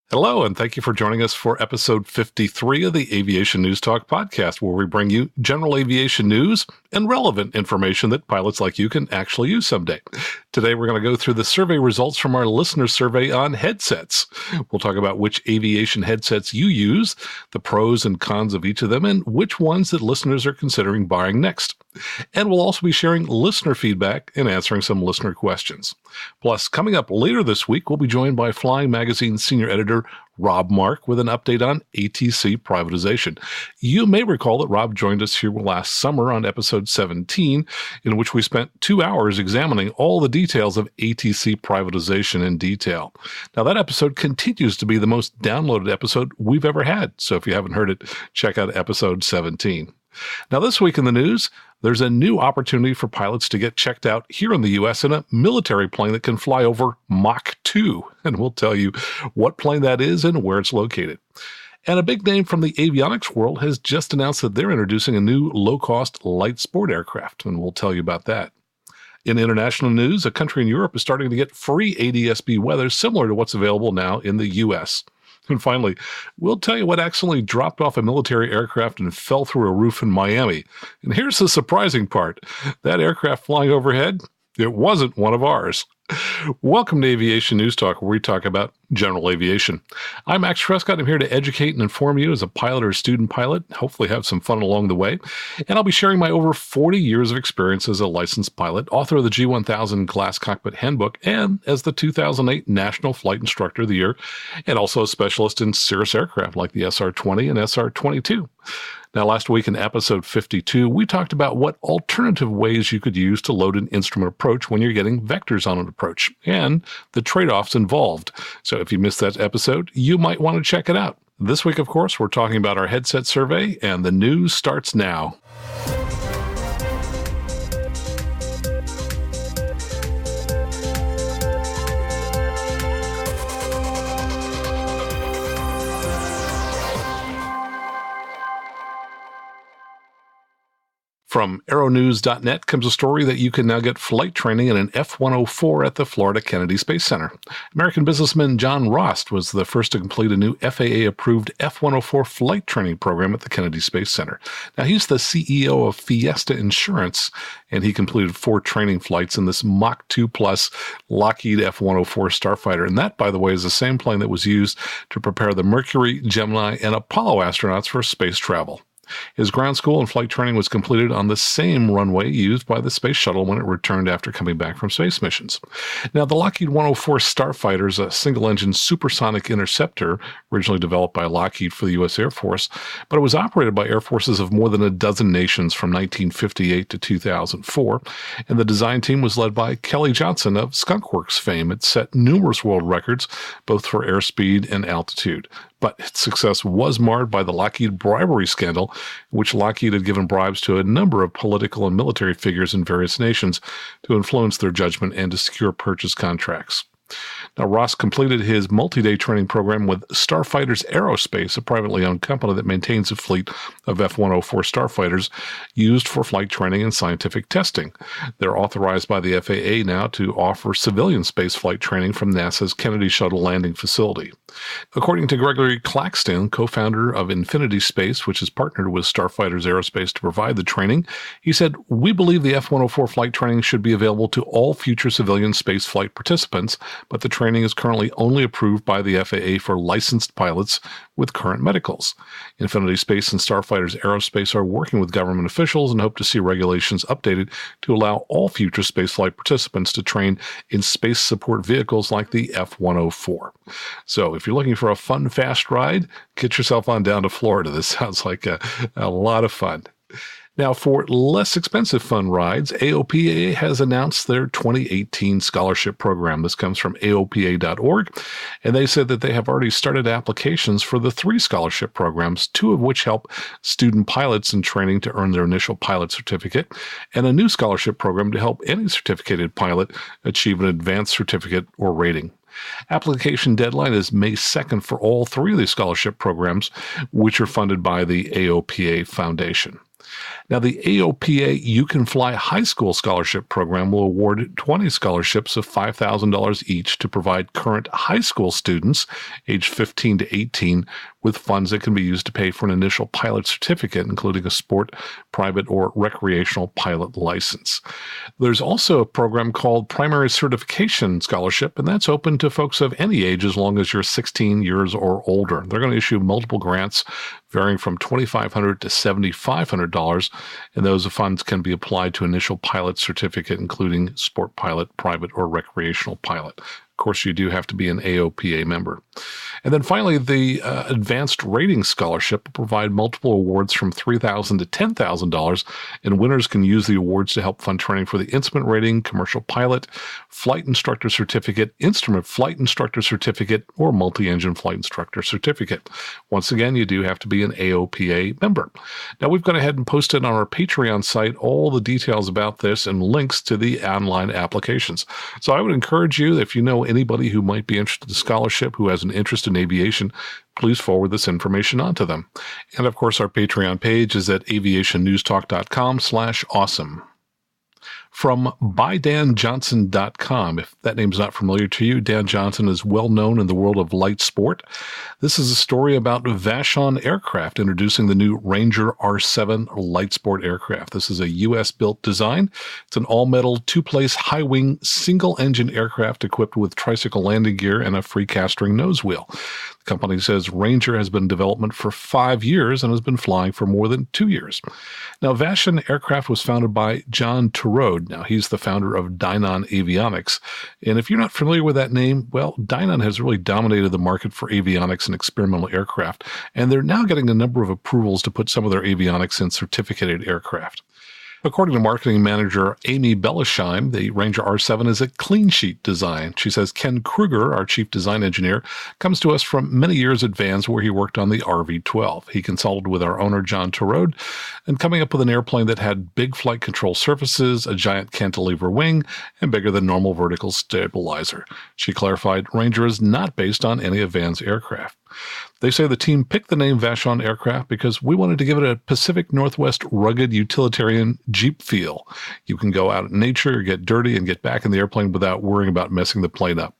Hello, and thank you for joining us for episode 53 of the Aviation News Talk podcast, where we bring you general aviation news and relevant information that pilots like you can actually use someday. Today, we're going to go through the survey results from our listener survey on headsets. We'll talk about which aviation headsets you use, the pros and cons of each of them, and which ones that listeners are considering buying next. And we'll also be sharing listener feedback and answering some listener questions. Plus, coming up later this week, we'll be joined by Flying Magazine senior editor Rob Mark with an update on ATC privatization. You may recall that Rob joined us here last summer on episode 17, in which we spent 2 hours examining all the details of ATC privatization in detail. Now, that episode continues to be the most downloaded episode we've ever had, so if you haven't heard it, check out episode 17. Now, this week in the news, there's a new opportunity for pilots to get checked out here in the U.S. in a military plane that can fly over Mach 2, and we'll tell you what plane that is and where it's located. And a big name from the avionics world has just announced that they're introducing a new low-cost light sport aircraft, and we'll tell you about that. In international news, a country in Europe is starting to get free ADS-B weather similar to what's available now in the U.S. And finally, we'll tell you what accidentally dropped off a military aircraft and fell through a roof in Miami. And here's the surprising part. That aircraft flying overhead, it wasn't one of ours. Welcome to Aviation News Talk, where we talk about general aviation. I'm Max Trescott. I'm here to educate and inform you as a pilot or student pilot, hopefully have some fun along the way. And I'll be sharing my over 40 years of experience as a licensed pilot, author of the G1000 Glass Cockpit Handbook, and as the 2008 National Flight Instructor of the Year, and also a specialist in Cirrus aircraft like the SR20 and SR22. Now, last week in episode 52, we talked about what alternative ways you could use to load an instrument approach when you're getting vectors on an approach, and the trade-offs involved. So if you missed that episode, you might want to check it out. This week, of course, we're talking about our headset survey, and the news starts now. From aeronews.net comes a story that you can now get flight training in an F-104 at the Florida Kennedy Space Center. American businessman John Rost was the first to complete a new FAA-approved F-104 flight training program at the Kennedy Space Center. Now, he's the CEO of Fiesta Insurance, and he completed 4 training flights in this Mach 2 Plus Lockheed F-104 Starfighter. And that, by the way, is the same plane that was used to prepare the Mercury, Gemini, and Apollo astronauts for space travel. His ground school and flight training was completed on the same runway used by the Space Shuttle when it returned after coming back from space missions. Now, the Lockheed 104 Starfighter is a single-engine supersonic interceptor originally developed by Lockheed for the U.S. Air Force, but it was operated by air forces of more than a dozen nations from 1958 to 2004, and the design team was led by Kelly Johnson of Skunk Works fame. It set numerous world records, both for airspeed and altitude. But its success was marred by the Lockheed bribery scandal, in which Lockheed had given bribes to a number of political and military figures in various nations to influence their judgment and to secure purchase contracts. Now, Ross completed his multi-day training program with Starfighters Aerospace, a privately owned company that maintains a fleet of F-104 Starfighters used for flight training and scientific testing. They're authorized by the FAA now to offer civilian space flight training from NASA's Kennedy Shuttle Landing Facility. According to Gregory Claxton, co-founder of Infinity Space, which is partnered with Starfighters Aerospace to provide the training, he said, "We believe the F-104 flight training should be available to all future civilian space flight participants, but the training is currently only approved by the FAA for licensed pilots with current medicals. Infinity Space and Starfighters Aerospace are working with government officials and hope to see regulations updated to allow all future spaceflight participants to train in space support vehicles like the F-104. So if you're looking for a fun, fast ride, get yourself on down to Florida. This sounds like a lot of fun. Now, for less expensive fun rides, AOPA has announced their 2018 Scholarship Program. This comes from AOPA.org, and they said that they have already started applications for the 3 scholarship programs, 2 of which help student pilots in training to earn their initial pilot certificate, and a new scholarship program to help any certificated pilot achieve an advanced certificate or rating. Application deadline is May 2nd for all 3 of these scholarship programs, which are funded by the AOPA Foundation. Now, the AOPA You Can Fly High School Scholarship Program will award 20 scholarships of $5,000 each to provide current high school students aged 15 to 18 with funds that can be used to pay for an initial pilot certificate, including a sport, private, or recreational pilot license. There's also a program called Primary Certification Scholarship, and that's open to folks of any age as long as you're 16 years or older. They're going to issue multiple grants varying from $2,500 to $7,500, and those funds can be applied to initial pilot certificate, including sport pilot, private, or recreational pilot. Of course, you do have to be an AOPA member. And then finally, the Advanced Rating Scholarship will provide multiple awards from $3,000 to $10,000, and winners can use the awards to help fund training for the instrument rating, commercial pilot, flight instructor certificate, instrument flight instructor certificate, or multi-engine flight instructor certificate. Once again, you do have to be an AOPA member. Now, we've gone ahead and posted on our Patreon site all the details about this and links to the online applications. So I would encourage you, if you know anybody who might be interested in scholarship, who has an interest in aviation, please forward this information on to them. And of course, our Patreon page is at aviationnewstalk.com/awesome. From ByDanJohnson.com. If that name's not familiar to you, Dan Johnson is well known in the world of light sport. This is a story about Vashon Aircraft introducing the new Ranger R7 light sport aircraft. This is a U.S.-built design. It's an all-metal, two-place, high-wing, single-engine aircraft equipped with tricycle landing gear and a free-castering nose wheel. The company says Ranger has been in development for 5 years and has been flying for more than 2 years. Now, Vashon Aircraft was founded by John Turode. Now, he's the founder of Dynon Avionics. And if you're not familiar with that name, well, Dynon has really dominated the market for avionics and experimental aircraft, and they're now getting a number of approvals to put some of their avionics in certificated aircraft. According to marketing manager Amy Bellesheim, the Ranger R7 is a clean sheet design. She says Ken Kruger, our chief design engineer, comes to us from many years at Vans where he worked on the RV-12. He consulted with our owner, John Turode, and coming up with an airplane that had big flight control surfaces, a giant cantilever wing, and bigger than normal vertical stabilizer. She clarified Ranger is not based on any of Vans' aircraft. They say the team picked the name Vashon Aircraft because we wanted to give it a Pacific Northwest rugged utilitarian Jeep feel. You can go out in nature, get dirty, and get back in the airplane without worrying about messing the plane up.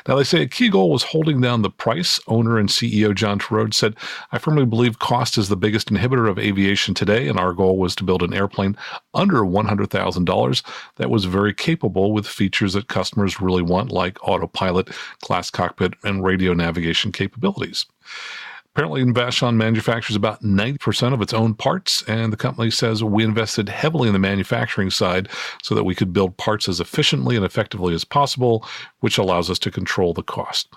Now, they say a key goal was holding down the price. Owner and CEO John Turode said, I firmly believe cost is the biggest inhibitor of aviation today, and our goal was to build an airplane under $100,000 that was very capable with features that customers really want, like autopilot, glass cockpit, and radio navigation capabilities. Apparently, Vashon manufactures about 90% of its own parts, and the company says we invested heavily in the manufacturing side so that we could build parts as efficiently and effectively as possible, which allows us to control the cost.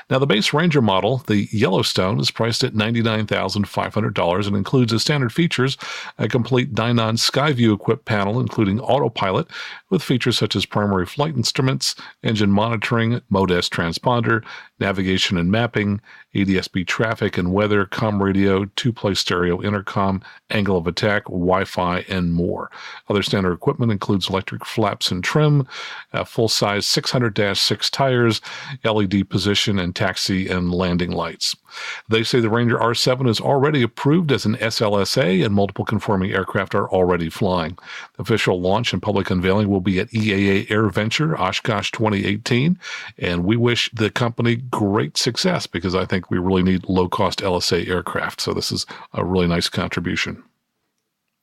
Now, the base Ranger model, the Yellowstone, is priced at $99,500 and includes as standard features a complete Dynon Skyview-equipped panel, including autopilot, with features such as primary flight instruments, engine monitoring, Mode S transponder, navigation and mapping, ADS-B traffic and weather, comm radio, two-place stereo intercom, angle of attack, Wi-Fi, and more. Other standard equipment includes electric flaps and trim, full-size 600-6 tires, LED position, and taxi and landing lights. They say the Ranger R7 is already approved as an SLSA, and multiple conforming aircraft are already flying. The official launch and public unveiling will be at EAA AirVenture, Oshkosh 2018, and we wish the company great success because I think we really need low-cost LSA aircraft, so this is a really nice contribution.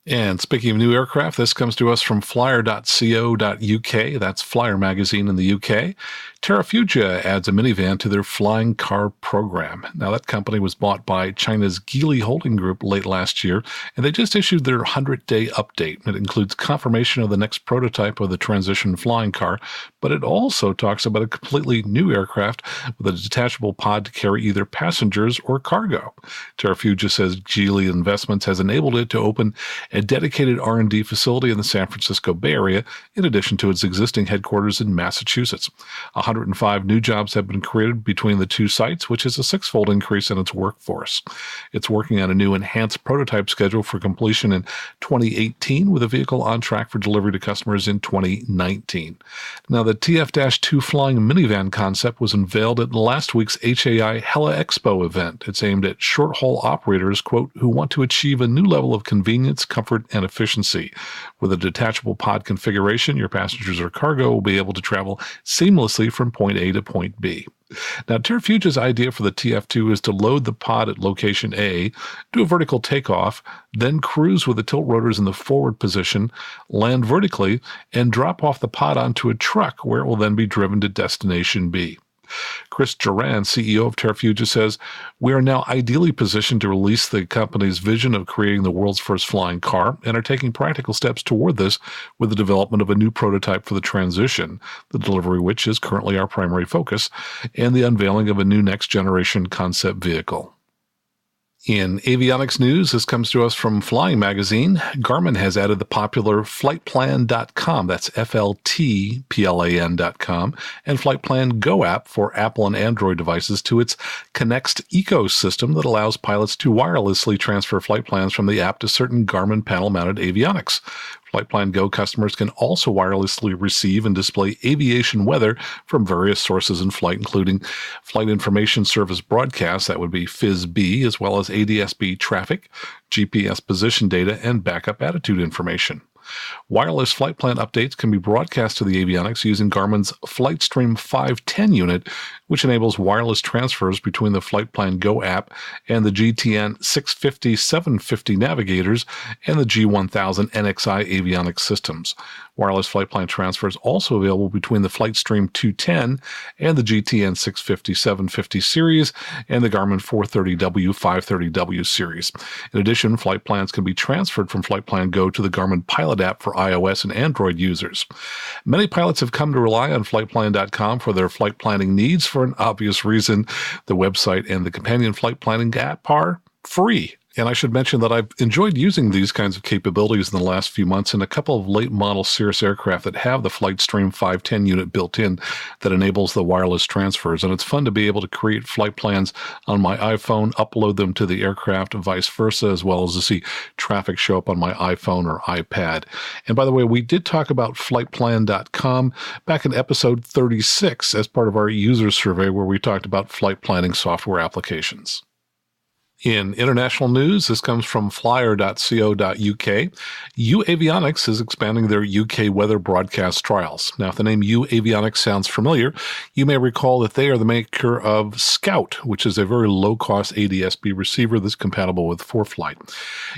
And speaking of new aircraft, this comes to us from flyer.co.uk. That's Flyer magazine in the UK. Terrafugia adds a minivan to their flying car program. Now, that company was bought by China's Geely Holding Group late last year, and they just issued their 100-day update. It includes confirmation of the next prototype of the transition flying car, but it also talks about a completely new aircraft with a detachable pod to carry either passengers or cargo. Terrafugia says Geely Investments has enabled it to open a dedicated R&D facility in the San Francisco Bay Area, in addition to its existing headquarters in Massachusetts. 105 new jobs have been created between the two sites, which is a six-fold increase in its workforce. It's working on a new enhanced prototype schedule for completion in 2018, with a vehicle on track for delivery to customers in 2019. Now, the TF-2 flying minivan concept was unveiled at last week's HAI Hella Expo event. It's aimed at short-haul operators, quote, who want to achieve a new level of convenience, comfort, comfort and efficiency. With a detachable pod configuration, your passengers or cargo will be able to travel seamlessly from point A to point B. Now, Terrafugia's idea for the TF2 is to load the pod at location A, do a vertical takeoff, then cruise with the tilt rotors in the forward position, land vertically, and drop off the pod onto a truck where it will then be driven to destination B. Chris Duran, CEO of Terrafugia, says, "We are now ideally positioned to release the company's vision of creating the world's first flying car and are taking practical steps toward this with the development of a new prototype for the transition, the delivery which is currently our primary focus, and the unveiling of a new next-generation concept vehicle." In avionics news, this comes to us from Flying Magazine. Garmin has added the popular Fltplan.com, that's Fltplan.com, and Fltplan Go App for Apple and Android devices to its Connext ecosystem that allows pilots to wirelessly transfer flight plans from the app to certain Garmin panel-mounted avionics. Fltplan Go customers can also wirelessly receive and display aviation weather from various sources in flight, including Flight Information Service broadcasts, that would be FISB, as well as ADS-B traffic, GPS position data, and backup attitude information. Wireless flight plan updates can be broadcast to the avionics using Garmin's FlightStream 510 unit, which enables wireless transfers between the Fltplan Go app and the GTN 650-750 navigators and the G1000 NXI avionics systems. Wireless flight plan transfers also available between the FlightStream 210 and the GTN 650-750 series and the Garmin 430W 530W series. In addition, flight plans can be transferred from Fltplan Go to the Garmin Pilot app for iOS and Android users. Many pilots have come to rely on Fltplan.com for their flight planning needs for an obvious reason. The website and the companion flight planning app are free. And I should mention that I've enjoyed using these kinds of capabilities in the last few months in a couple of late-model Cirrus aircraft that have the FlightStream 510 unit built in that enables the wireless transfers. And it's fun to be able to create flight plans on my iPhone, upload them to the aircraft, and vice versa, as well as to see traffic show up on my iPhone or iPad. And by the way, we did talk about Fltplan.com back in episode 36 as part of our user survey where we talked about flight planning software applications. In international news, this comes from flyer.co.uk. uAvionix is expanding their UK weather broadcast trials. Now, if the name uAvionix sounds familiar, you may recall that they are the maker of Scout, which is a very low-cost ADS-B receiver that's compatible with ForeFlight.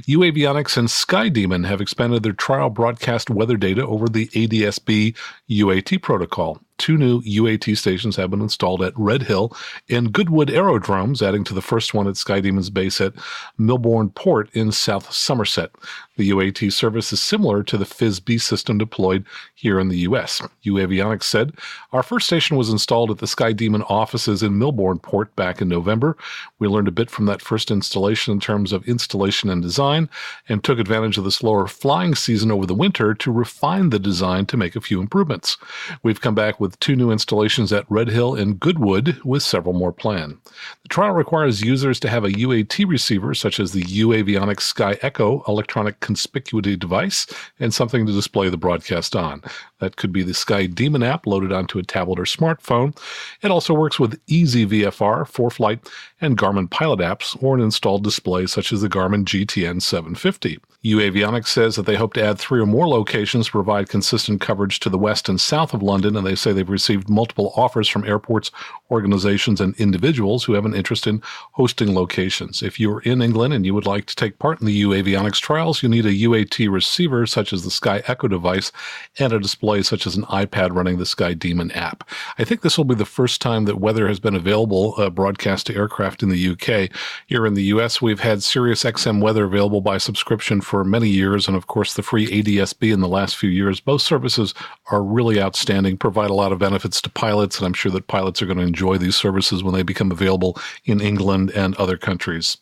uAvionix and SkyDemon have expanded their trial broadcast weather data over the ADS-B UAT protocol. 2 new UAT stations have been installed at Red Hill and Goodwood aerodromes, adding to the first one at SkyDemon's base at Milbourne Port in South Somerset. The UAT service is similar to the FISB system deployed here in the U.S. uAvionix said, "Our first station was installed at the SkyDemon offices in Milbourne Port back in November. We learned a bit from that first installation in terms of installation and design and took advantage of the slower flying season over the winter to refine the design to make a few improvements. We've come back with 2 new installations at Red Hill and Goodwood with several more planned. The trial requires users to have a UAT receiver such as the uAvionix Sky Echo electronic conspicuity device and something to display the broadcast on. That could be the SkyDemon app loaded onto a tablet or smartphone. It also works with Easy VFR, ForeFlight, and Garmin Pilot apps or an installed display such as the Garmin GTN 750. uAvionix says that they hope to add 3 or more locations to provide consistent coverage to the west and south of London, and they say they've received multiple offers from airports, organizations, and individuals who have an interest in hosting locations. If you're in England and you would like to take part in the uAvionix trials, you need a UAT receiver such as the Sky Echo device and a display such as an iPad running the SkyDemon app. I think this will be the first time that weather has been available broadcast to aircraft in the UK. Here in the US, we've had Sirius XM weather available by subscription for many years, and of course the free ADS-B in the last few years. Both services are really outstanding, provide a lot of benefits to pilots, and I'm sure that pilots are going to enjoy these services when they become available in England and other countries.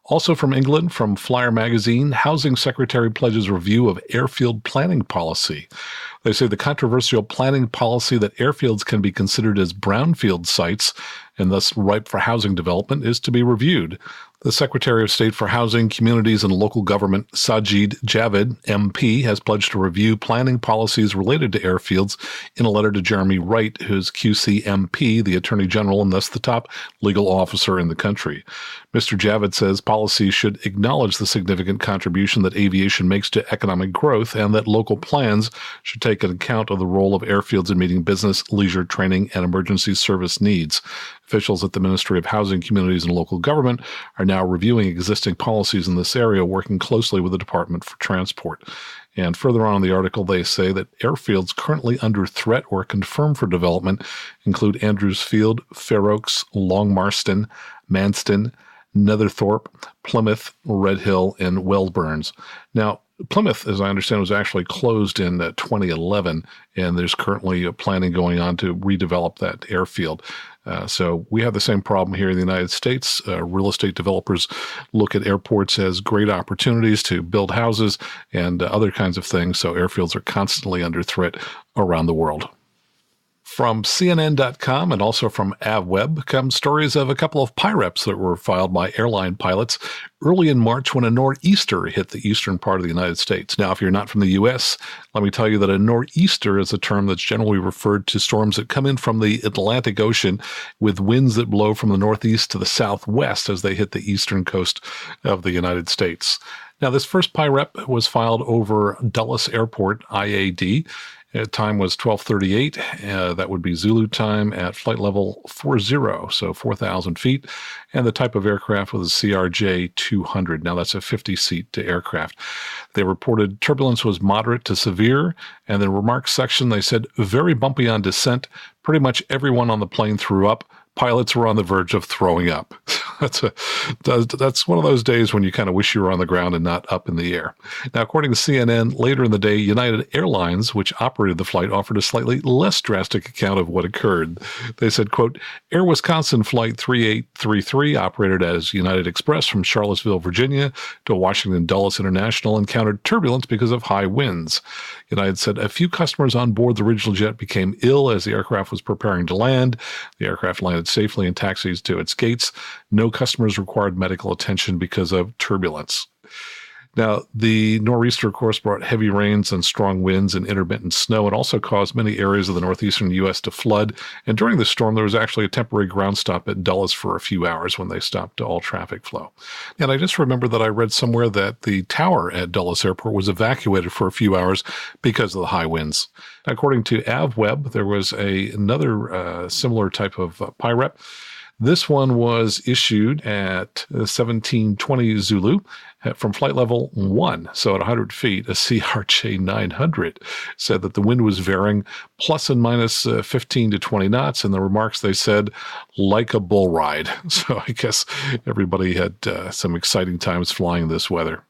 Also from England, from Flyer Magazine, Housing Secretary pledges review of airfield planning policy. They say the controversial planning policy that airfields can be considered as brownfield sites and thus ripe for housing development is to be reviewed. The Secretary of State for Housing, Communities, and Local Government, Sajid Javid, MP, has pledged to review planning policies related to airfields in a letter to Jeremy Wright, who's QCMP, the Attorney General, and thus the top legal officer in the country. Mr. Javid says policies should acknowledge the significant contribution that aviation makes to economic growth and that local plans should take account of the role of airfields in meeting business, leisure, training, and emergency service needs. Officials at the Ministry of Housing, Communities, and Local Government are now reviewing existing policies in this area, working closely with the Department for Transport. And further on in the article, they say that airfields currently under threat or confirmed for development include Andrews Field, Fair Oaks, Long Marston, Manston, Netherthorpe, Plymouth, Red Hill, and Wellburns. Now, Plymouth, as I understand, was actually closed in 2011, and there's currently planning going on to redevelop that airfield. So we have the same problem here in the United States. Real estate developers look at airports as great opportunities to build houses and other kinds of things. So airfields are constantly under threat around the world. From CNN.com and also from AvWeb come stories of a couple of PIREPS that were filed by airline pilots early in March when a nor'easter hit the eastern part of the United States. Now, if you're not from the U.S., let me tell you that a nor'easter is a term that's generally referred to storms that come in from the Atlantic Ocean with winds that blow from the northeast to the southwest as they hit the eastern coast of the United States. Now, this first PIREP was filed over Dulles Airport, IAD. Time was 12:38. That would be Zulu time at flight level 40, so 4,000 feet. And the type of aircraft was a CRJ-200. Now, that's a 50-seat aircraft. They reported turbulence was moderate to severe. And the remarks section, they said, very bumpy on descent. Pretty much everyone on the plane threw up. Pilots were on the verge of throwing up. That's one of those days when you kind of wish you were on the ground and not up in the air. Now, according to CNN, later in the day, United Airlines, which operated the flight, offered a slightly less drastic account of what occurred. They said, quote, Air Wisconsin Flight 3833, operated as United Express from Charlottesville, Virginia to Washington Dulles International, encountered turbulence because of high winds. United said a few customers on board the original jet became ill as the aircraft was preparing to land. The aircraft landed safely and taxis to its gates. No customers required medical attention because of turbulence. Now, the nor'easter, of course, brought heavy rains and strong winds and intermittent snow. It also caused many areas of the northeastern U.S. to flood. And during the storm, there was actually a temporary ground stop at Dulles for a few hours when they stopped all traffic flow. And I just remember that I read somewhere that the tower at Dulles Airport was evacuated for a few hours because of the high winds. According to AvWeb, there was another similar type of PIREP. This one was issued at 1720 Zulu from flight level 1, so at 100 feet. A CRJ-900 said that the wind was varying plus and minus 15 to 20 knots. In the remarks, they said, like a bull ride. So I guess everybody had some exciting times flying this weather.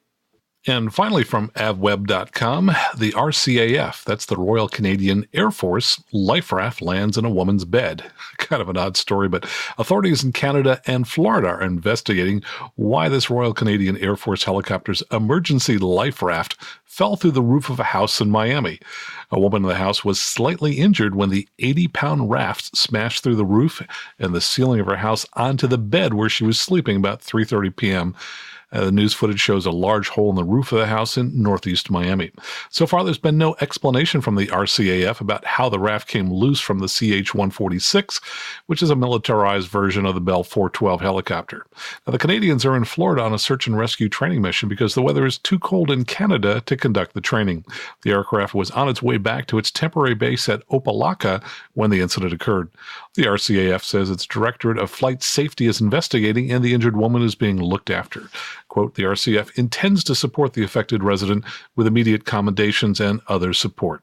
And finally, from avweb.com, the RCAF, that's the Royal Canadian Air Force, life raft lands in a woman's bed. Kind of an odd story, but authorities in Canada and Florida are investigating why this Royal Canadian Air Force helicopter's emergency life raft fell through the roof of a house in Miami. A woman in the house was slightly injured when the 80-pound raft smashed through the roof and the ceiling of her house onto the bed where she was sleeping about 3:30 p.m. The news footage shows a large hole in the roof of the house in northeast Miami. So far, there's been no explanation from the RCAF about how the raft came loose from the CH-146, which is a militarized version of the Bell 412 helicopter. Now, the Canadians are in Florida on a search and rescue training mission because the weather is too cold in Canada to conduct the training. The aircraft was on its way back to its temporary base at Opelika when the incident occurred. The RCAF says its Directorate of Flight Safety is investigating and the injured woman is being looked after. Quote, the RCAF intends to support the affected resident with immediate commendations and other support.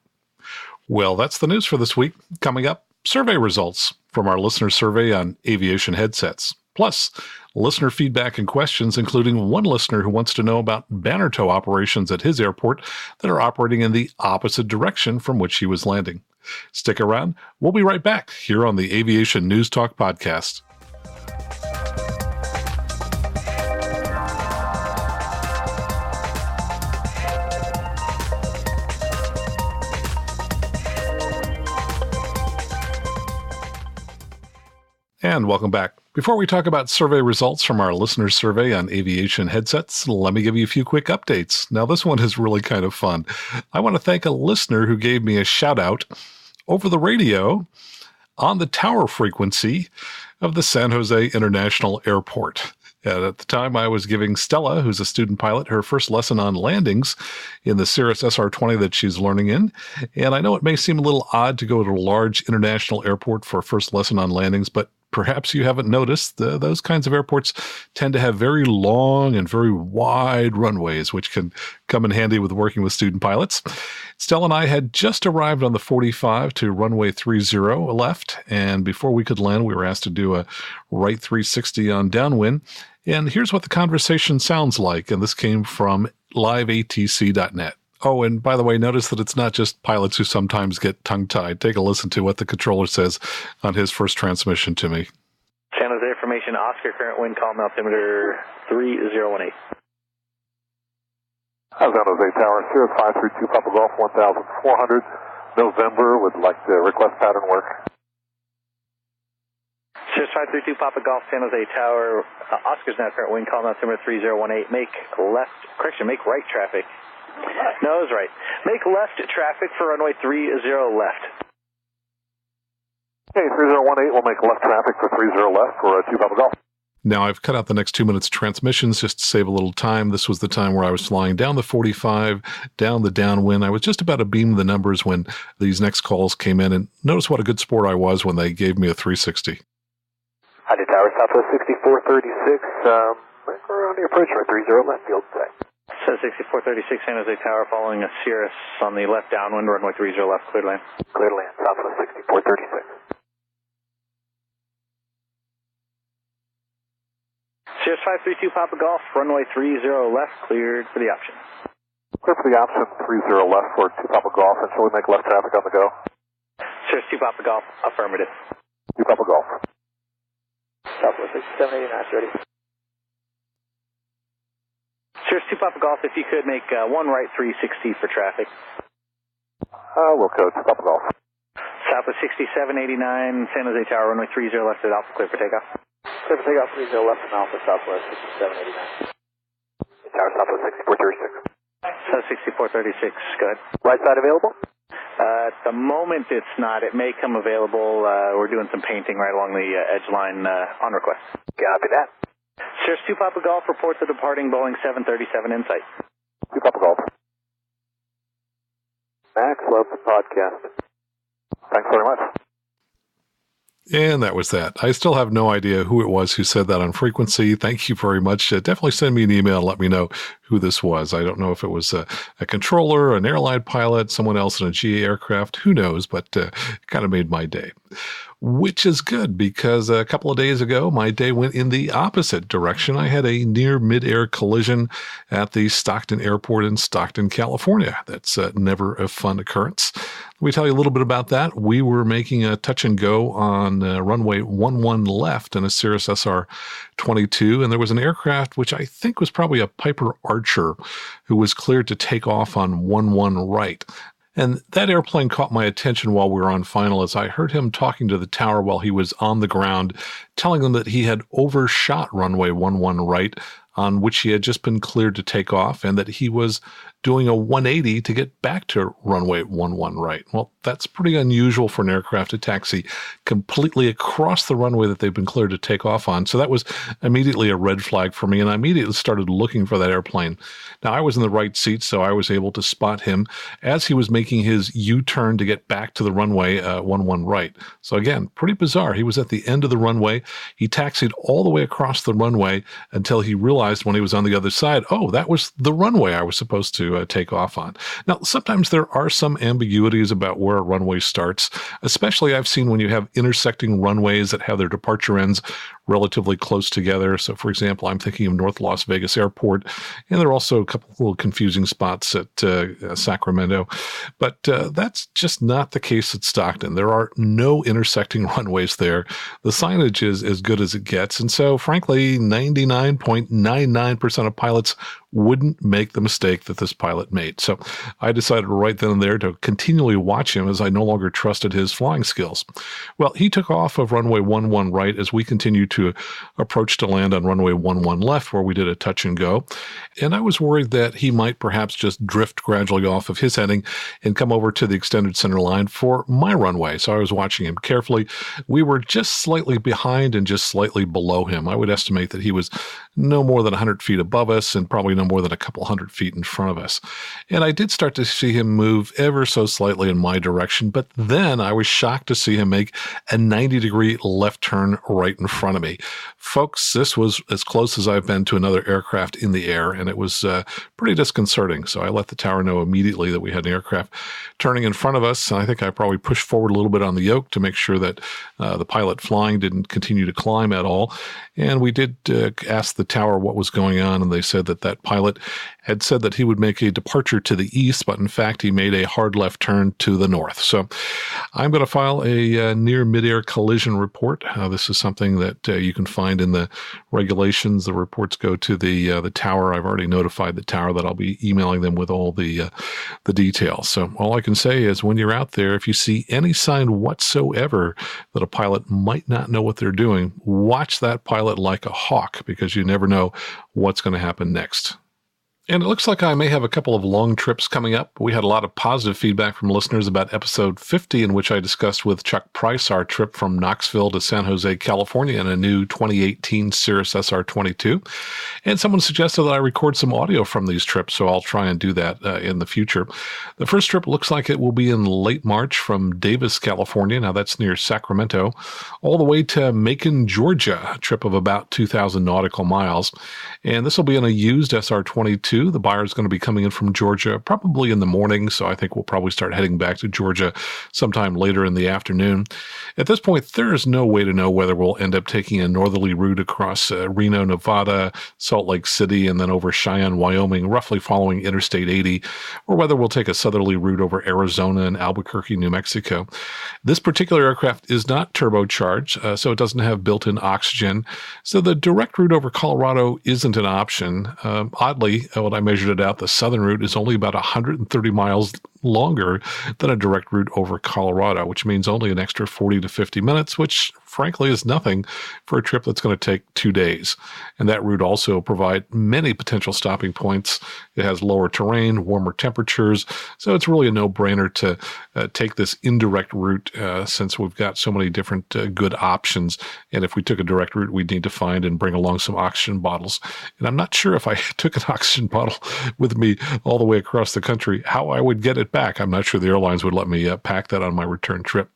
Well, that's the news for this week. Coming up, survey results from our listener survey on aviation headsets. Plus, listener feedback and questions, including one listener who wants to know about banner tow operations at his airport that are operating in the opposite direction from which he was landing. Stick around. We'll be right back here on the Aviation News Talk podcast. And welcome back. Before we talk about survey results from our listener survey on aviation headsets, let me give you a few quick updates. Now, this one is really kind of fun. I want to thank a listener who gave me a shout out over the radio on the tower frequency of the San Jose International Airport. And at the time, I was giving Stella, who's a student pilot, her first lesson on landings in the Cirrus SR20 that she's learning in. And I know it may seem a little odd to go to a large international airport for a first lesson on landings, but perhaps you haven't noticed, those kinds of airports tend to have very long and very wide runways, which can come in handy with working with student pilots. Stella and I had just arrived on the 45 to runway 30 left, and before we could land, we were asked to do a right 360 on downwind. And here's what the conversation sounds like, and this came from liveatc.net. Oh, and by the way, notice that it's not just pilots who sometimes get tongue-tied. Take a listen to what the controller says on his first transmission to me. San Jose information, Oscar, current wind calm altimeter 3018. San Jose Tower, Cirrus 532 Papa Golf 1400, November, would like to request pattern work. Cirrus 532 Papa Golf, San Jose Tower, Oscar's now current wind calm altimeter 3018, make right traffic. No, it was right. Make left traffic for runway 30 left. Okay, 3018 will make left traffic for 30 left for 2 Papa Golf. Now, I've cut out the next 2 minutes of transmissions just to save a little time. This was the time where I was flying down the 45, down the downwind. I was just about to beam the numbers when these next calls came in, and notice what a good sport I was when they gave me a 360. Hi to Tower, Southwest 6436, we're on the approach for 30 left field today. So 6436 San Jose Tower following a Cirrus on the left downwind, runway 30 left, cleared land. Cleared land, Southwest 6436. Cirrus 532 Papa Golf, runway 30 left, cleared for the option. Clear for the option, 30 left for 2 Papa Golf, and shall we make left traffic on the go? Cirrus 2 Papa Golf, affirmative. 2 Papa Golf. Southwest 6789, ready. Cirrus 2 Papa Golf, if you could make one right 360 for traffic. We'll code 2 Papa Golf. Southwest 6789, San Jose Tower, runway 30 left at Alpha, clear for takeoff. Clear for takeoff, 30 left and Alpha, Southwest 6789. Tower, Southwest 6436. So 6436, good. Right side available? At the moment it's not. It may come available. We're doing some painting right along the edge line on request. Copy that. Cirrus 2 Papa Golf, report the departing Boeing 737 in sight. 2 Papa Golf. Max loves the podcast. Thanks very much. And that was that. I still have no idea who it was who said that on frequency. Thank you very much. Definitely send me an email and let me know who this was. I don't know if it was a controller, an airline pilot, someone else in a GA aircraft. Who knows? But it kind of made my day. Which is good because a couple of days ago, my day went in the opposite direction. I had a near mid-air collision at the Stockton Airport in Stockton, California. That's never a fun occurrence. Let me tell you a little bit about that. We were making a touch and go on runway 11 left in a Cirrus SR20, and there was an aircraft, which I think was probably a Piper Archer, who was cleared to take off on 11 right. And that airplane caught my attention while we were on final as I heard him talking to the tower while he was on the ground, telling them that he had overshot runway 11 right, on which he had just been cleared to take off, and that he was doing a 180 to get back to runway 11 right. Well, that's pretty unusual for an aircraft to taxi completely across the runway that they've been cleared to take off on. So that was immediately a red flag for me, and I immediately started looking for that airplane. Now, I was in the right seat, so I was able to spot him as he was making his U-turn to get back to the runway 11 right. So again, pretty bizarre. He was at the end of the runway. He taxied all the way across the runway until he realized when he was on the other side, oh, that was the runway I was supposed to take off on. Now, sometimes there are some ambiguities about where a runway starts, especially I've seen when you have intersecting runways that have their departure ends relatively close together. So, for example, I'm thinking of North Las Vegas Airport, and there are also a couple of little confusing spots at Sacramento. But that's just not the case at Stockton. There are no intersecting runways there. The signage is as good as it gets. And so, frankly, 99.99% of pilots wouldn't make the mistake that this pilot made. So I decided right then and there to continually watch him as I no longer trusted his flying skills. Well, he took off of runway 11 right as we continued to approach to land on runway 11 left, where we did a touch and go. And I was worried that he might perhaps just drift gradually off of his heading and come over to the extended center line for my runway. So I was watching him carefully. We were just slightly behind and just slightly below him. I would estimate that he was no more than 100 feet above us and probably no more than a couple hundred feet in front of us. And I did start to see him move ever so slightly in my direction, but then I was shocked to see him make a 90-degree left turn right in front of me. Folks, this was as close as I've been to another aircraft in the air, and it was pretty disconcerting. So I let the tower know immediately that we had an aircraft turning in front of us, and I think I probably pushed forward a little bit on the yoke to make sure that the pilot flying didn't continue to climb at all. And we did ask the tower what was going on, and they said that that pilot had said that he would make a departure to the east, but in fact he made a hard left turn to the north. So I'm going to file a near midair collision report. This is something that you can find in the regulations. The reports go to the tower. I've already notified the tower that I'll be emailing them with all the details. So all I can say is when you're out there, if you see any sign whatsoever that a pilot might not know what they're doing, watch that pilot like a hawk, because you never know what's going to happen next. And it looks like I may have a couple of long trips coming up. We had a lot of positive feedback from listeners about episode 50, in which I discussed with Chuck Price our trip from Knoxville to San Jose, California in a new 2018 Cirrus SR20. And someone suggested that I record some audio from these trips, so I'll try and do that in the future. The first trip looks like it will be in late March from Davis, California. Now that's near Sacramento, all the way to Macon, Georgia, a trip of about 2,000 nautical miles. And this will be in a used SR22. The buyer is going to be coming in from Georgia probably in the morning, so I think we'll probably start heading back to Georgia sometime later in the afternoon. At this point, there is no way to know whether we'll end up taking a northerly route across Reno, Nevada, Salt Lake City, and then over Cheyenne, Wyoming, roughly following Interstate 80, or whether we'll take a southerly route over Arizona and Albuquerque, New Mexico. This particular aircraft is not turbocharged, so it doesn't have built-in oxygen, so the direct route over Colorado isn't an option. Oddly, when I measured it out, the southern route is only about 130 miles longer than a direct route over Colorado, which means only an extra 40 to 50 minutes, which frankly is nothing for a trip that's going to take 2 days. And that route also provides many potential stopping points. It has lower terrain, warmer temperatures, so it's really a no-brainer to take this indirect route since we've got so many different good options. And if we took a direct route, we'd need to find and bring along some oxygen bottles. And I'm not sure if I took an oxygen bottle with me all the way across the country, how I would get it back. I'm not sure the airlines would let me pack that on my return trip.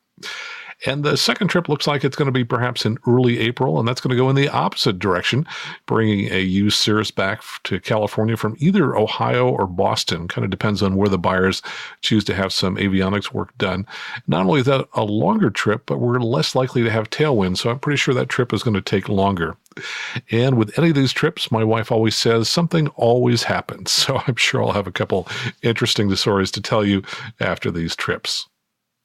And the second trip looks like it's going to be perhaps in early April, and that's going to go in the opposite direction, bringing a used Cirrus back to California from either Ohio or Boston. Kind of depends on where the buyers choose to have some avionics work done. Not only is that a longer trip, but we're less likely to have tailwind, so I'm pretty sure that trip is going to take longer. And with any of these trips, my wife always says something always happens, so I'm sure I'll have a couple interesting stories to tell you after these trips.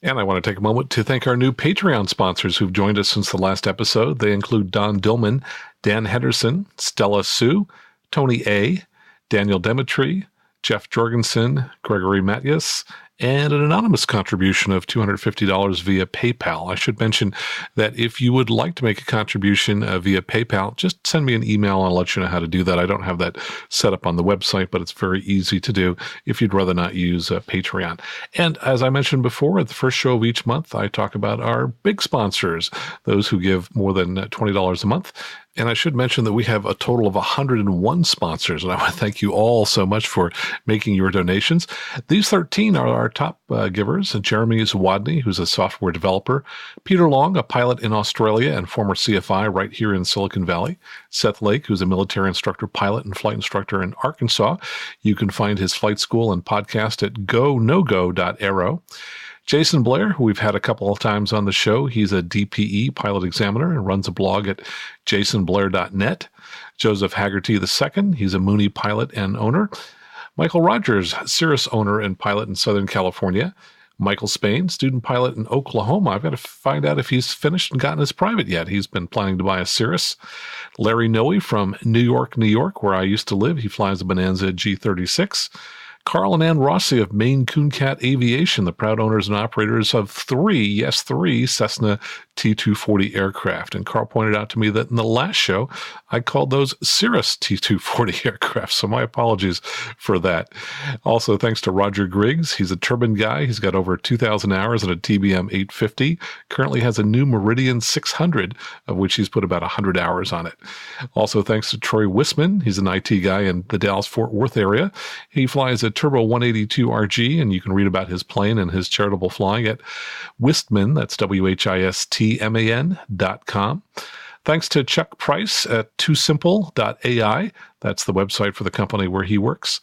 And I want to take a moment to thank our new Patreon sponsors who've joined us since the last episode. They include Don Dillman, Dan Henderson, Stella Sue, Tony A., Daniel Demetri, Jeff Jorgensen, Gregory Mattias, and an anonymous contribution of $250 via PayPal. I should mention that if you would like to make a contribution via PayPal, just send me an email and I'll let you know how to do that. I don't have that set up on the website, but it's very easy to do if you'd rather not use Patreon. And as I mentioned before, at the first show of each month, I talk about our big sponsors, those who give more than $20 a month. And I should mention that we have a total of 101 sponsors, and I want to thank you all so much for making your donations. These 13 are our top givers: Jeremy Zwadney, who's a software developer; Peter Long, a pilot in Australia and former CFI right here in Silicon Valley; Seth Lake, who's a military instructor, pilot, and flight instructor in Arkansas. You can find his flight school and podcast at gonogo.aero. Jason Blair, who we've had a couple of times on the show. He's a DPE pilot examiner and runs a blog at jasonblair.net. Joseph Haggerty II, he's a Mooney pilot and owner. Michael Rogers, Cirrus owner and pilot in Southern California. Michael Spain, student pilot in Oklahoma. I've got to find out if he's finished and gotten his private yet. He's been planning to buy a Cirrus. Larry Noe from New York, where I used to live. He flies a Bonanza G36. Carl and Ann Rossi of Maine Cooncat Aviation, the proud owners and operators of three Cessna T240 aircraft. And Carl pointed out to me that in the last show, I called those Cirrus T240 aircraft, so my apologies for that. Also, thanks to Roger Griggs. He's a turbine guy. He's got over 2,000 hours in a TBM 850. Currently has a new Meridian 600, of which he's put about 100 hours on it. Also, thanks to Troy Wisman. He's an IT guy in the Dallas-Fort Worth area. He flies a Turbo 182 RG, and you can read about his plane and his charitable flying at Wistman, that's WHISTMAN.com. Thanks to Chuck Price at TooSimple.ai. That's the website for the company where he works.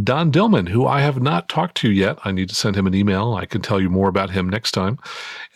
Don Dillman, who I have not talked to yet. I need to send him an email. I can tell you more about him next time.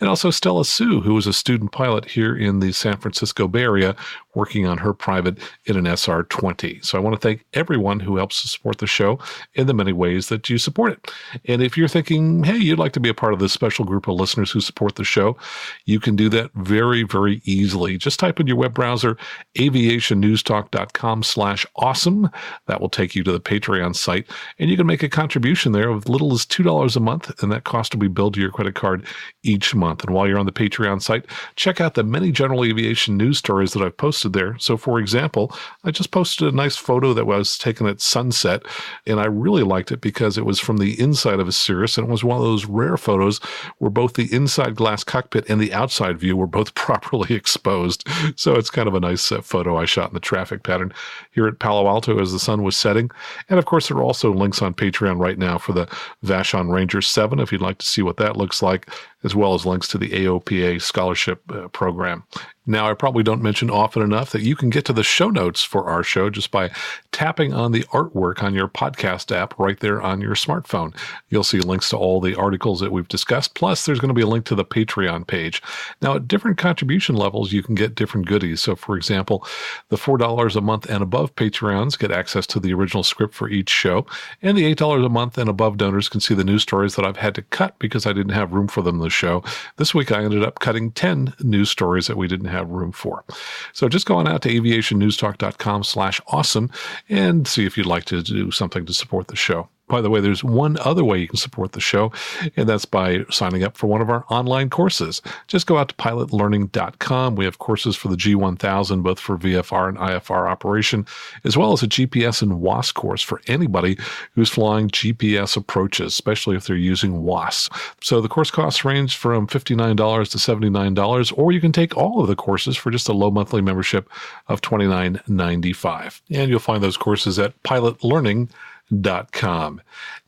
And also Stella Sue, who is a student pilot here in the San Francisco Bay Area, working on her private in an SR20. So I want to thank everyone who helps to support the show in the many ways that you support it. And if you're thinking, hey, you'd like to be a part of this special group of listeners who support the show, you can do that very, very easily. Just type in your web browser, aviationnewstalk.com/awesome. That will take you to the Patreon site. And you can make a contribution there of as little as $2 a month, and that cost will be billed to your credit card each month. And while you're on the Patreon site, check out the many general aviation news stories that I've posted there. So, for example, I just posted a nice photo that was taken at sunset, and I really liked it because it was from the inside of a Cirrus, and it was one of those rare photos where both the inside glass cockpit and the outside view were both properly exposed. So it's kind of a nice photo I shot in the traffic pattern here at Palo Alto as the sun was setting. And of course, there are also links on Patreon right now for the Vashon Ranger 7 if you'd like to see what that looks like, as well as links to the AOPA Scholarship Program. Now, I probably don't mention often enough that you can get to the show notes for our show just by tapping on the artwork on your podcast app right there on your smartphone. You'll see links to all the articles that we've discussed, plus there's going to be a link to the Patreon page. Now, at different contribution levels, you can get different goodies. So, for example, the $4 a month and above Patreons get access to the original script for each show, and the $8 a month and above donors can see the news stories that I've had to cut because I didn't have room for them in the show. This week, I ended up cutting 10 news stories that we didn't have room for. So just go on out to aviationnewstalk.com/awesome and see if you'd like to do something to support the show. By the way, there's one other way you can support the show, and that's by signing up for one of our online courses. Just go out to pilotlearning.com. We have courses for the G1000, both for VFR and IFR operation, as well as a GPS and WAS course for anybody who's flying GPS approaches, especially if they're using WAS. So the course costs range from $59 to $79, or you can take all of the courses for just a low monthly membership of $29.95. And you'll find those courses at pilotlearning.com.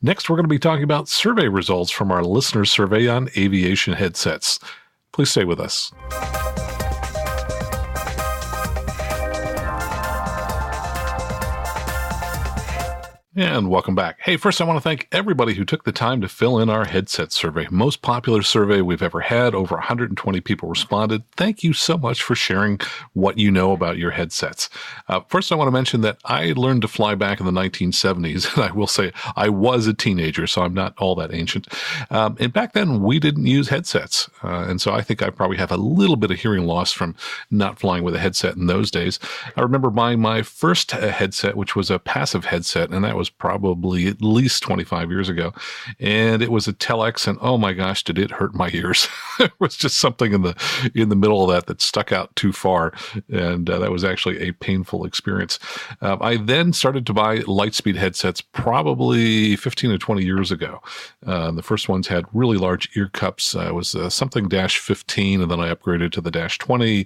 Next, we're going to be talking about survey results from our listener survey on aviation headsets. Please stay with us. And welcome back. Hey, first I want to thank everybody who took the time to fill in our headset survey. Most popular survey we've ever had. Over 120 people responded. Thank you so much for sharing what you know about your headsets. First, I want to mention that I learned to fly back in the 1970s, and I will say I was a teenager, so I'm not all that ancient. And back then, we didn't use headsets, and so I think I probably have a little bit of hearing loss from not flying with a headset in those days. I remember buying my first headset, which was a passive headset, and that was probably at least 25 years ago. And it was a Telex, and oh my gosh, did it hurt my ears. There was just something in the middle of that stuck out too far. And that was actually a painful experience. I then started to buy Lightspeed headsets probably 15 to 20 years ago. The first ones had really large ear cups. It was something -15, and then I upgraded to the -20,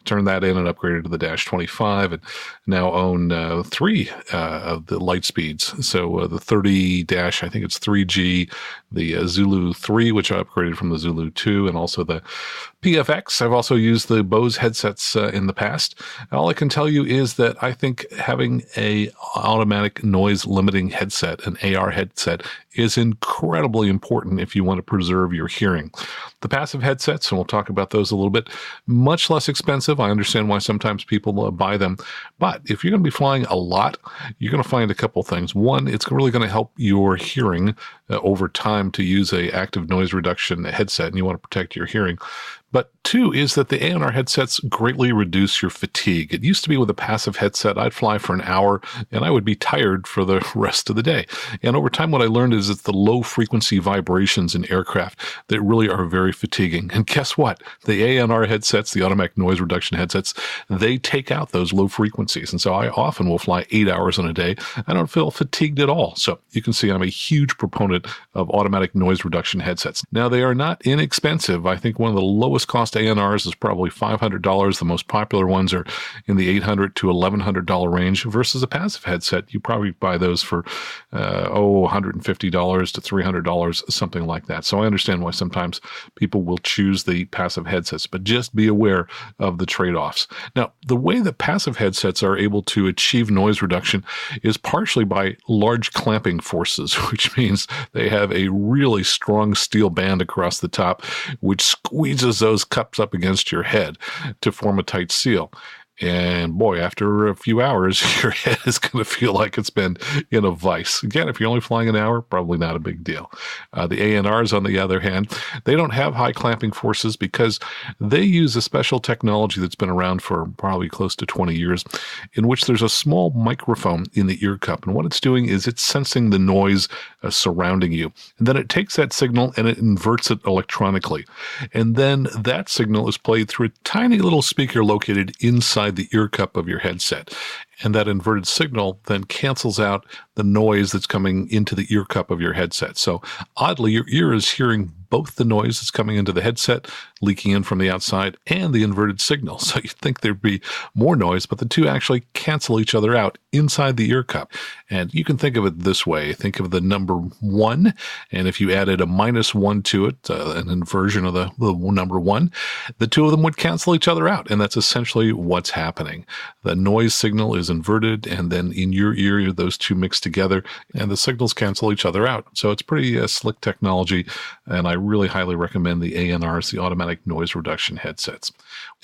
turned that in and upgraded to the -25, and now own 3 of the Lightspeeds. So the 30 I think it's 3G, the Zulu 3, which I upgraded from the Zulu 2, and also the PFX. I've also used the Bose headsets in the past. All I can tell you is that I think having a automatic noise limiting headset, an AR headset, is incredibly important if you want to preserve your hearing. The passive headsets, and we'll talk about those a little bit, much less expensive. I understand why sometimes people buy them. But if you're going to be flying a lot, you're going to find a couple things. One, it's really going to help your hearing over time to use a active noise reduction headset, and you want to protect your hearing. But 2 is that the ANR headsets greatly reduce your fatigue. It used to be with a passive headset, I'd fly for an hour and I would be tired for the rest of the day. And over time, what I learned is it's the low frequency vibrations in aircraft that really are very fatiguing. And guess what? The ANR headsets, the automatic noise reduction headsets, they take out those low frequencies. And so I often will fly 8 hours in a day. I don't feel fatigued at all. So you can see I'm a huge proponent of automatic noise reduction headsets. Now, they are not inexpensive. I think one of the lowest cost ANRs is probably $500. The most popular ones are in the $800 to $1,100 range versus a passive headset. You probably buy those for, $150 to $300, something like that. So I understand why sometimes people will choose the passive headsets, but just be aware of the trade-offs. Now, the way that passive headsets are able to achieve noise reduction is partially by large clamping forces, which means they have a really strong steel band across the top, which squeezes those cups up against your head to form a tight seal. And boy, after a few hours, your head is going to feel like it's been in a vice. Again, if you're only flying an hour, probably not a big deal. The ANRs, on the other hand, they don't have high clamping forces because they use a special technology that's been around for probably close to 20 years, in which there's a small microphone in the ear cup. And what it's doing is it's sensing the noise surrounding you. And then it takes that signal and it inverts it electronically. And then that signal is played through a tiny little speaker located inside the ear cup of your headset. And that inverted signal then cancels out the noise that's coming into the ear cup of your headset. So oddly, your ear is hearing both the noise that's coming into the headset, leaking in from the outside, and the inverted signal. So you'd think there'd be more noise, but the two actually cancel each other out inside the ear cup. And you can think of it this way. Think of the number 1, and if you added a -1 to it, an inversion of the number 1, the two of them would cancel each other out. And that's essentially what's happening. The noise signal is inverted, and then in your ear, those two mix together, and the signals cancel each other out. So it's pretty slick technology, and I really highly recommend the ANRs, the automatic noise reduction headsets.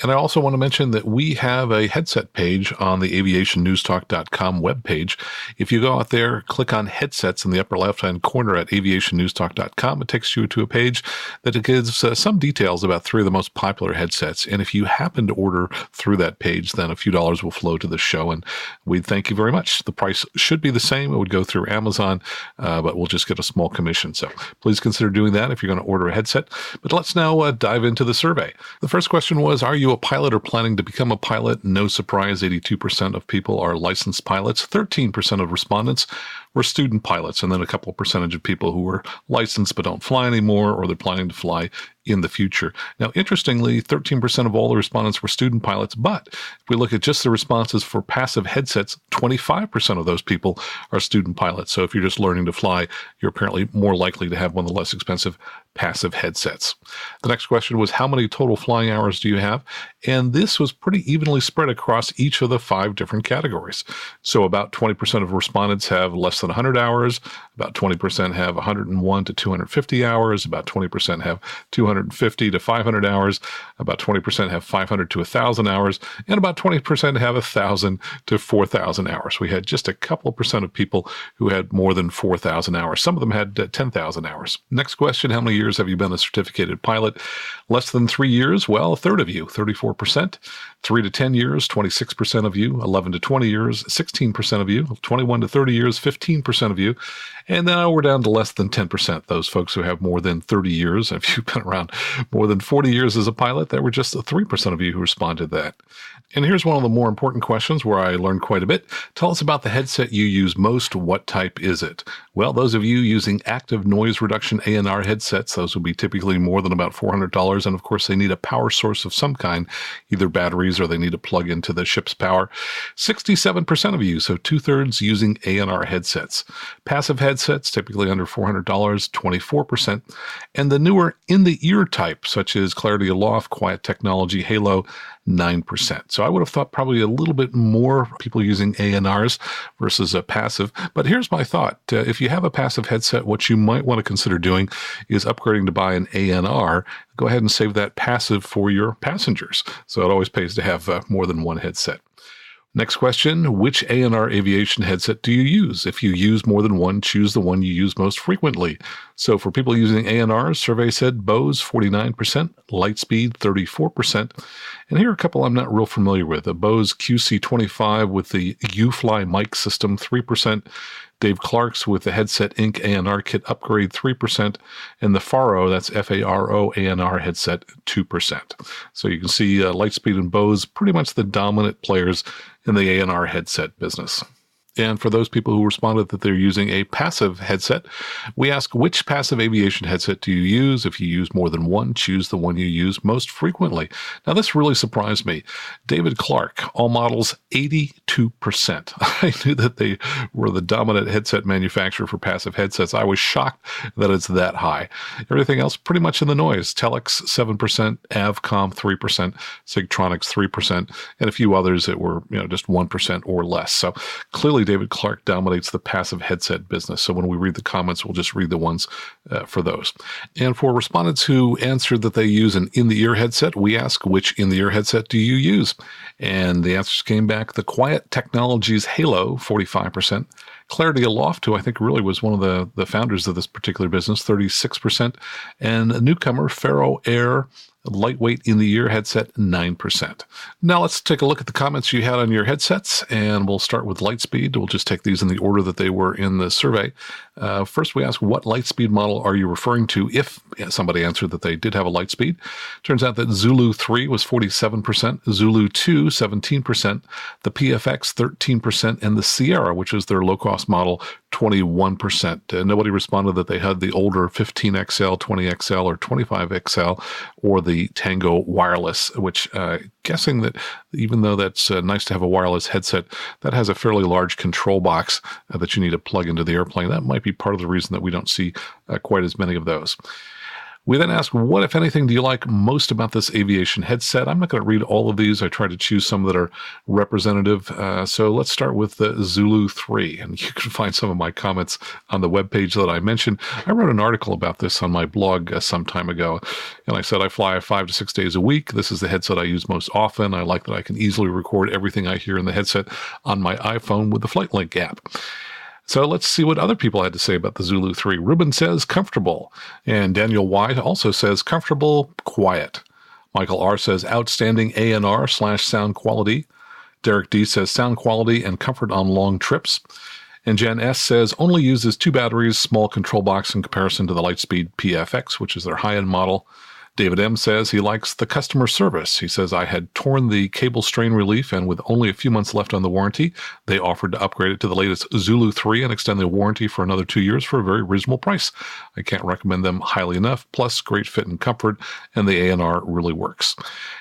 And I also want to mention that we have a headset page on the aviationnewstalk.com webpage. If you go out there, click on headsets in the upper left-hand corner at aviationnewstalk.com, it takes you to a page that gives some details about 3 of the most popular headsets. And if you happen to order through that page, then a few dollars will flow to the show, and we thank you very much. The price should be the same. It would go through Amazon, but we'll just get a small commission. So please consider doing that if you're going to order a headset. But let's now dive into the survey. The first question was, are you a pilot or planning to become a pilot? No surprise, 82% of people are licensed pilots. 13% of respondents were student pilots, and then a couple percentage of people who were licensed but don't fly anymore, or they're planning to fly in the future. Now, interestingly, 13% of all the respondents were student pilots, but if we look at just the responses for passive headsets, 25% of those people are student pilots. So if you're just learning to fly, you're apparently more likely to have one of the less expensive passive headsets. The next question was, how many total flying hours do you have? And this was pretty evenly spread across each of the 5 different categories. So about 20% of respondents have less than 100 hours, about 20% have 101 to 250 hours, about 20% have 250 to 500 hours, about 20% have 500 to 1,000 hours, and about 20% have 1,000 to 4,000 hours. We had just a couple percent of people who had more than 4,000 hours. Some of them had 10,000 hours. Next question, how many years have you been a certificated pilot? Less than 3 years? Well, a third of you, 34%. 3 to 10 years, 26% of you. 11 to 20 years, 16% of you. 21 to 30 years, 15% of you. And now we're down to less than 10%, those folks who have more than 30 years. If you've been around more than 40 years as a pilot, there were just 3% of you who responded to that. And here's one of the more important questions where I learned quite a bit. Tell us about the headset you use most. What type is it? Well, those of you using active noise reduction ANR headsets, those will be typically more than about $400. And of course, they need a power source of some kind, either batteries or they need to plug into the ship's power. 67% of you, so 2/3 using ANR headsets. Passive headsets, typically under $400, 24%. And the newer in-the-ear type, such as Clarity Aloft, Quiet Technology, Halo, 9%. So I would have thought probably a little bit more people using ANRs versus a passive. But here's my thought. If you have a passive headset, what you might want to consider doing is upgrading to buy an ANR. Go ahead and save that passive for your passengers. So it always pays to have more than one headset. Next question, which A&R aviation headset do you use? If you use more than one, choose the one you use most frequently. So for people using A&R, survey said Bose 49%, Lightspeed 34%. And here are a couple I'm not real familiar with. A Bose QC25 with the UFly mic system, 3%. Dave Clark's with the Headset Inc. A&R kit upgrade, 3%, and the Faro, that's F-A-R-O A&R headset, 2%. So you can see Lightspeed and Bose, pretty much the dominant players in the A&R headset business. And for those people who responded that they're using a passive headset, we ask which passive aviation headset do you use? If you use more than one, choose the one you use most frequently. Now, this really surprised me. David Clark, all models, 82%. I knew that they were the dominant headset manufacturer for passive headsets. I was shocked that it's that high. Everything else pretty much in the noise. Telex, 7%, Avcom, 3%, Sigtronics, 3%, and a few others that were just 1% or less. So clearly, David Clark dominates the passive headset business. So when we read the comments, we'll just read the ones for those. And for respondents who answered that they use an in-the-ear headset, we ask, which in-the-ear headset do you use? And the answers came back. The Quiet Technologies Halo, 45%. Clarity Aloft, who I think really was one of the founders of this particular business, 36%. And a newcomer, Faro Air, lightweight in-the-ear headset, 9%. Now let's take a look at the comments you had on your headsets, and we'll start with Lightspeed. We'll just take these in the order that they were in the survey. First, we ask, what Lightspeed model are you referring to? If somebody answered that they did have a Lightspeed. Turns out that Zulu 3 was 47%, Zulu 2, 17%, the PFX, 13%, and the Sierra, which is their low-cost model, 21%. Nobody responded that they had the older 15XL, 20XL, or 25XL, or the Tango Wireless, which guessing that even though that's nice to have a wireless headset, that has a fairly large control box that you need to plug into the airplane. That might be part of the reason that we don't see quite as many of those. We then ask, what, if anything, do you like most about this aviation headset? I'm not going to read all of these. I try to choose some that are representative. So let's start with the Zulu 3. And you can find some of my comments on the webpage that I mentioned. I wrote an article about this on my blog some time ago. And I said I fly 5 to 6 days a week. This is the headset I use most often. I like that I can easily record everything I hear in the headset on my iPhone with the FlightLink app. So let's see what other people had to say about the Zulu 3. Ruben says comfortable. And Daniel Y also says comfortable, quiet. Michael R says outstanding A&R/sound quality. Derek D says sound quality and comfort on long trips. And Jen S says only uses 2 batteries, small control box in comparison to the Lightspeed PFX, which is their high-end model. David M says he likes the customer service. He says, I had torn the cable strain relief, and with only a few months left on the warranty, they offered to upgrade it to the latest Zulu 3 and extend the warranty for another 2 years for a very reasonable price. I can't recommend them highly enough, plus great fit and comfort, and the A&R really works.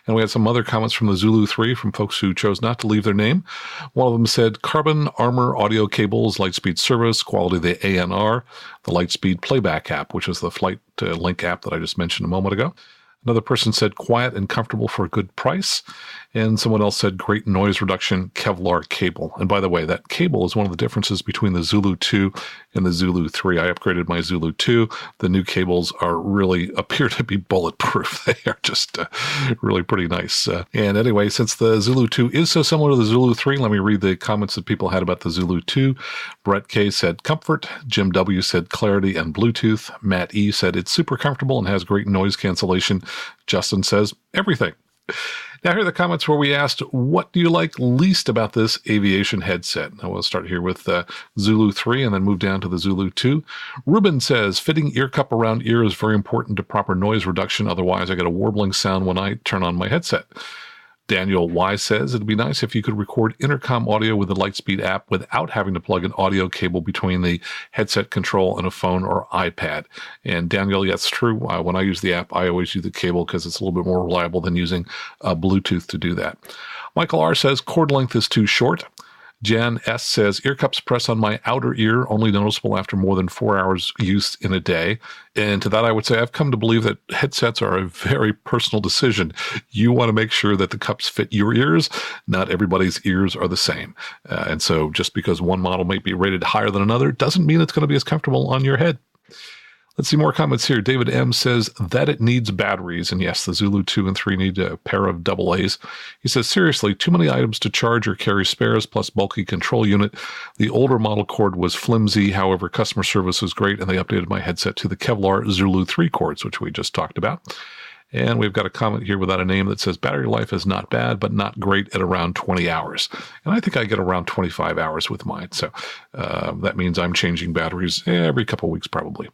And we had some other comments from the Zulu 3 from folks who chose not to leave their name. One of them said, carbon armor audio cables, Lightspeed service, quality of the A&R, the Lightspeed playback app, which is the FlightLink app that I just mentioned a moment ago. Another person said quiet and comfortable for a good price. And someone else said great noise reduction Kevlar cable. And by the way, that cable is one of the differences between the Zulu 2 and the Zulu 3. I upgraded my Zulu 2. The new cables appear to be bulletproof. They are just really pretty nice. And anyway, since the Zulu 2 is so similar to the Zulu 3, let me read the comments that people had about the Zulu 2. Brett K said comfort. Jim W said clarity and Bluetooth. Matt E said it's super comfortable and has great noise cancellation. Justin says everything. Now, here are the comments where we asked, what do you like least about this aviation headset? Now, we'll start here with Zulu 3 and then move down to the Zulu 2. Ruben says, fitting ear cup around ear is very important to proper noise reduction. Otherwise, I get a warbling sound when I turn on my headset. Daniel Y says, it'd be nice if you could record intercom audio with the Lightspeed app without having to plug an audio cable between the headset control and a phone or iPad. And Daniel, yeah, it's true. When I use the app, I always use the cable because it's a little bit more reliable than using Bluetooth to do that. Michael R says, cord length is too short. Jan S says, ear cups press on my outer ear, only noticeable after more than 4 hours use in a day. And to that, I would say I've come to believe that headsets are a very personal decision. You want to make sure that the cups fit your ears. Not everybody's ears are the same. And so just because one model might be rated higher than another doesn't mean it's going to be as comfortable on your head. Let's see more comments here. David M. says that it needs batteries. And yes, the Zulu 2 and 3 need a pair of AA's. He says, seriously, too many items to charge or carry spares plus bulky control unit. The older model cord was flimsy. However, customer service was great, and they updated my headset to the Kevlar Zulu 3 cords, which we just talked about. And we've got a comment here without a name that says battery life is not bad, but not great at around 20 hours. And I think I get around 25 hours with mine. So that means I'm changing batteries every couple of weeks probably.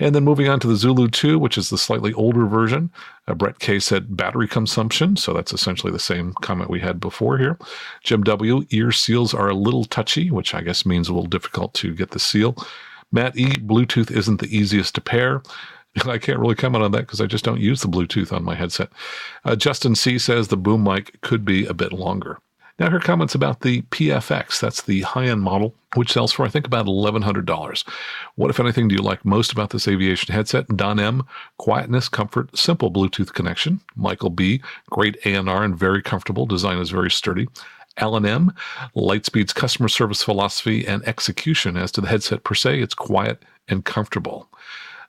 And then moving on to the Zulu 2, which is the slightly older version. Brett K said battery consumption. So that's essentially the same comment we had before here. Jim W, ear seals are a little touchy, which I guess means a little difficult to get the seal. Matt E, Bluetooth isn't the easiest to pair. And I can't really comment on that because I just don't use the Bluetooth on my headset. Justin C says the boom mic could be a bit longer. Now here are comments about the PFX. That's the high-end model, which sells for, I think, about $1,100. What, if anything, do you like most about this aviation headset? Don M, quietness, comfort, simple Bluetooth connection. Michael B, great ANR and very comfortable. Design is very sturdy. Alan M, Lightspeed's customer service philosophy and execution. As to the headset per se, it's quiet and comfortable.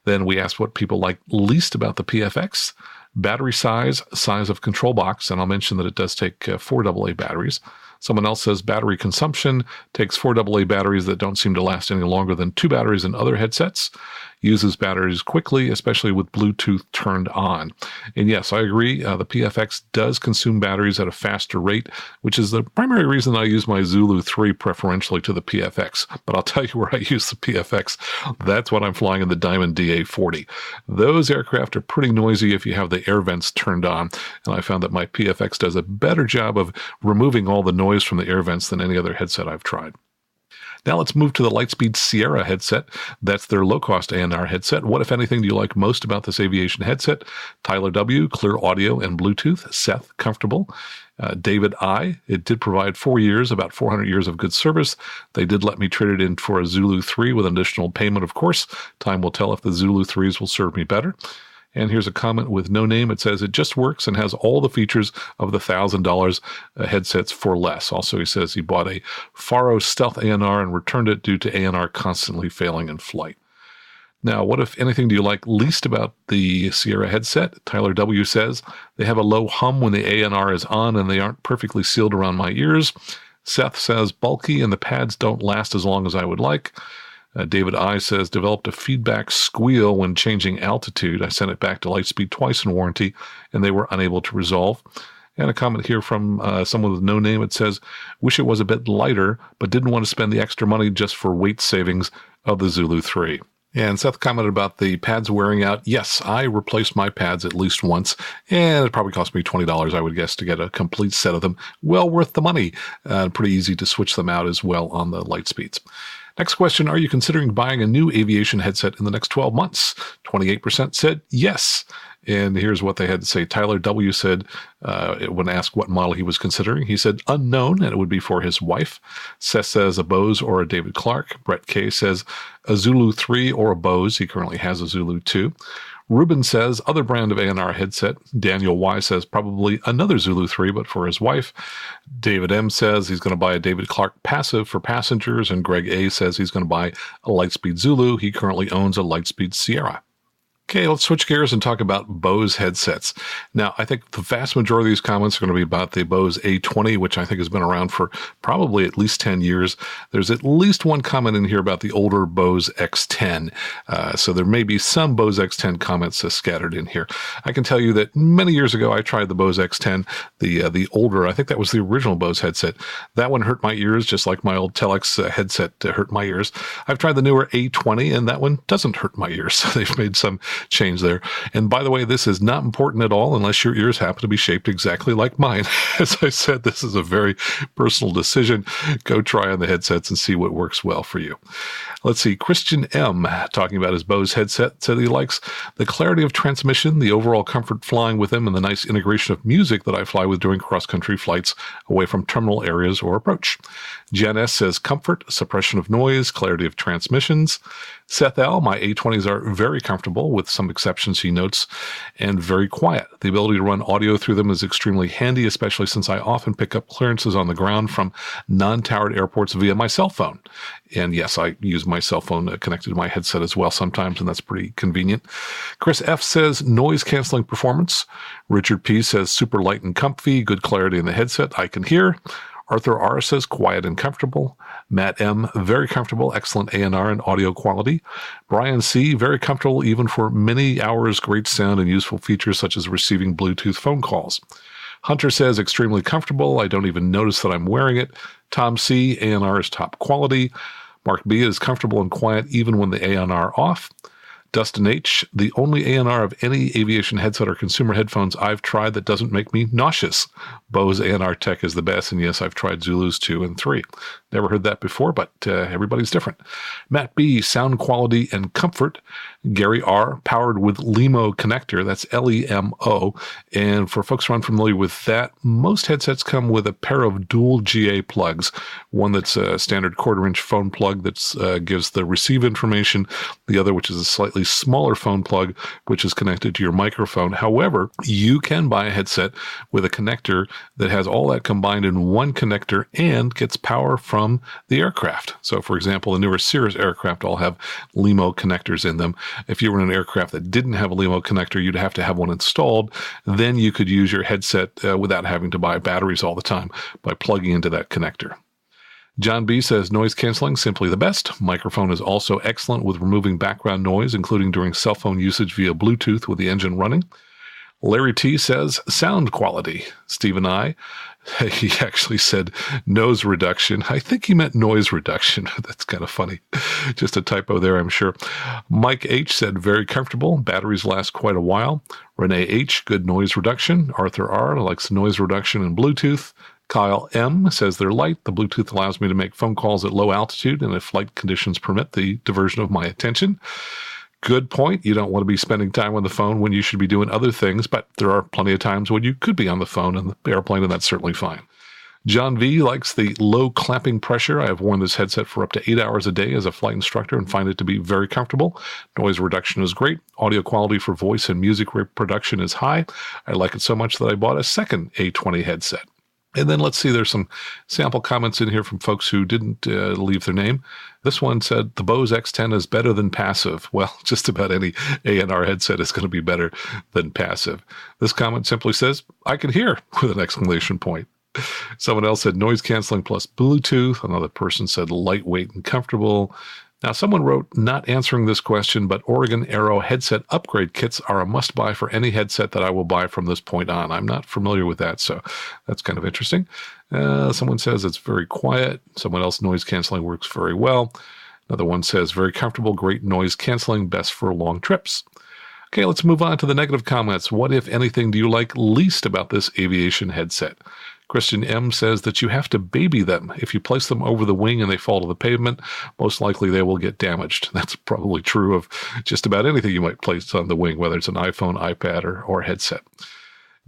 Then we asked what people like least about the PFX. Battery size of control box, and I'll mention that it does take 4 AA batteries. Someone else says battery consumption, takes 4 AA batteries that don't seem to last any longer than 2 batteries in other headsets. Uses batteries quickly, especially with Bluetooth turned on. And yes, I agree, the PFX does consume batteries at a faster rate, which is the primary reason I use my Zulu 3 preferentially to the PFX. But I'll tell you where I use the PFX. That's when I'm flying in the Diamond DA-40. Those aircraft are pretty noisy if you have the air vents turned on, and I found that my PFX does a better job of removing all the noise from the air vents than any other headset I've tried. Now let's move to the Lightspeed Sierra headset. That's their low-cost ANR headset. What, if anything, do you like most about this aviation headset? Tyler W, clear audio and Bluetooth. Seth, comfortable. David I, it did provide 4 years, about 400 years of good service. They did let me trade it in for a Zulu 3 with additional payment, of course. Time will tell if the Zulu 3s will serve me better. And here's a comment with no name. It says it just works and has all the features of the $1,000 headsets for less. Also, he says he bought a Faro Stealth ANR and returned it due to ANR constantly failing in flight. Now, what, if anything, do you like least about the Sierra headset? Tyler W says they have a low hum when the ANR is on and they aren't perfectly sealed around my ears. Seth says bulky and the pads don't last as long as I would like. David I says, developed a feedback squeal when changing altitude. I sent it back to Lightspeed twice in warranty, and they were unable to resolve. And a comment here from someone with no name. It says, wish it was a bit lighter, but didn't want to spend the extra money just for weight savings of the Zulu 3. And Seth commented about the pads wearing out. Yes, I replaced my pads at least once, and it probably cost me $20, I would guess, to get a complete set of them. Well worth the money. Pretty easy to switch them out as well on the Lightspeeds. Next question, are you considering buying a new aviation headset in the next 12 months? 28% said yes. And here's what they had to say. Tyler W said, when asked what model he was considering, he said unknown, and it would be for his wife. Seth says a Bose or a David Clark. Brett K says a Zulu 3 or a Bose. He currently has a Zulu 2. Ruben says other brand of ANR headset. Daniel Y says probably another Zulu 3, but for his wife. David M says he's going to buy a David Clark passive for passengers, and Greg A says he's going to buy a Lightspeed Zulu. He currently owns a Lightspeed Sierra. Okay, let's switch gears and talk about Bose headsets. Now, I think the vast majority of these comments are going to be about the Bose A20, which I think has been around for probably at least 10 years. There's at least one comment in here about the older Bose X10. So there may be some Bose X10 comments scattered in here. I can tell you that many years ago, I tried the Bose X10, the older, I think that was the original Bose headset. That one hurt my ears, just like my old Telex headset hurt my ears. I've tried the newer A20, and that one doesn't hurt my ears. So they've made some change there. And by the way, this is not important at all unless your ears happen to be shaped exactly like mine. As I said, this is a very personal decision. Go try on the headsets and see what works well for you. Let's see, Christian M, talking about his Bose headset, said he likes the clarity of transmission, the overall comfort flying with him, and the nice integration of music that I fly with during cross-country flights away from terminal areas or approach. Jen S says comfort, suppression of noise, clarity of transmissions. Seth L, my A20s are very comfortable with some exceptions he notes, and very quiet. The ability to run audio through them is extremely handy, especially since I often pick up clearances on the ground from non-towered airports via my cell phone. And yes, I use my cell phone connected to my headset as well sometimes, and that's pretty convenient. Chris F. says noise canceling performance. Richard P. says super light and comfy, good clarity in the headset, I can hear. Arthur R. says quiet and comfortable. Matt M. very comfortable, excellent ANR and audio quality. Brian C. very comfortable even for many hours, great sound and useful features such as receiving Bluetooth phone calls. Hunter says extremely comfortable, I don't even notice that I'm wearing it. Tom C. ANR is top quality. Mark B. is comfortable and quiet even when the ANR off. Dustin H., the only ANR of any aviation headset or consumer headphones I've tried that doesn't make me nauseous. Bose ANR Tech is the best, and yes, I've tried Zulus 2 and 3. Never heard that before, but everybody's different. Matt B., sound quality and comfort. Gary R., powered with LEMO connector, that's L-E-M-O, and for folks who are unfamiliar with that, most headsets come with a pair of dual GA plugs, one that's a standard quarter-inch phone plug that gives the receive information, the other which is a slightly smaller phone plug which is connected to your microphone. However, you can buy a headset with a connector that has all that combined in one connector and gets power from the aircraft. So, for example, the newer Cirrus aircraft all have LEMO connectors in them. If you were in an aircraft that didn't have a LEMO connector, you'd have to have one installed. Then you could use your headset without having to buy batteries all the time by plugging into that connector. John B. says noise canceling, simply the best. Microphone is also excellent with removing background noise, including during cell phone usage via Bluetooth with the engine running. Larry T. says sound quality. Stephen I. He actually said nose reduction. I think he meant noise reduction. That's kind of funny. Just a typo there, I'm sure. Mike H. said very comfortable. Batteries last quite a while. Renee H. good noise reduction. Arthur R. likes noise reduction in Bluetooth. Kyle M. says they're light. The Bluetooth allows me to make phone calls at low altitude and if flight conditions permit the diversion of my attention. Good point. You don't want to be spending time on the phone when you should be doing other things, but there are plenty of times when you could be on the phone in the airplane, and that's certainly fine. John V. likes the low clamping pressure. I have worn this headset for up to 8 hours a day as a flight instructor and find it to be very comfortable. Noise reduction is great. Audio quality for voice and music reproduction is high. I like it so much that I bought a second A20 headset. And then let's see, there's some sample comments in here from folks who didn't leave their name. This one said, the Bose X10 is better than passive. Well, just about any ANR headset is going to be better than passive. This comment simply says, I can hear, with an exclamation point. Someone else said noise canceling plus Bluetooth. Another person said lightweight and comfortable. Now, someone wrote, not answering this question, but Oregon Aero headset upgrade kits are a must-buy for any headset that I will buy from this point on. I'm not familiar with that, so that's kind of interesting. Someone says it's very quiet. Someone else, noise canceling works very well. Another one says, very comfortable, great noise canceling, best for long trips. Okay, let's move on to the negative comments. What, if anything, do you like least about this aviation headset? Christian M. says that you have to baby them. If you place them over the wing and they fall to the pavement, most likely they will get damaged. That's probably true of just about anything you might place on the wing, whether it's an iPhone, iPad, or headset.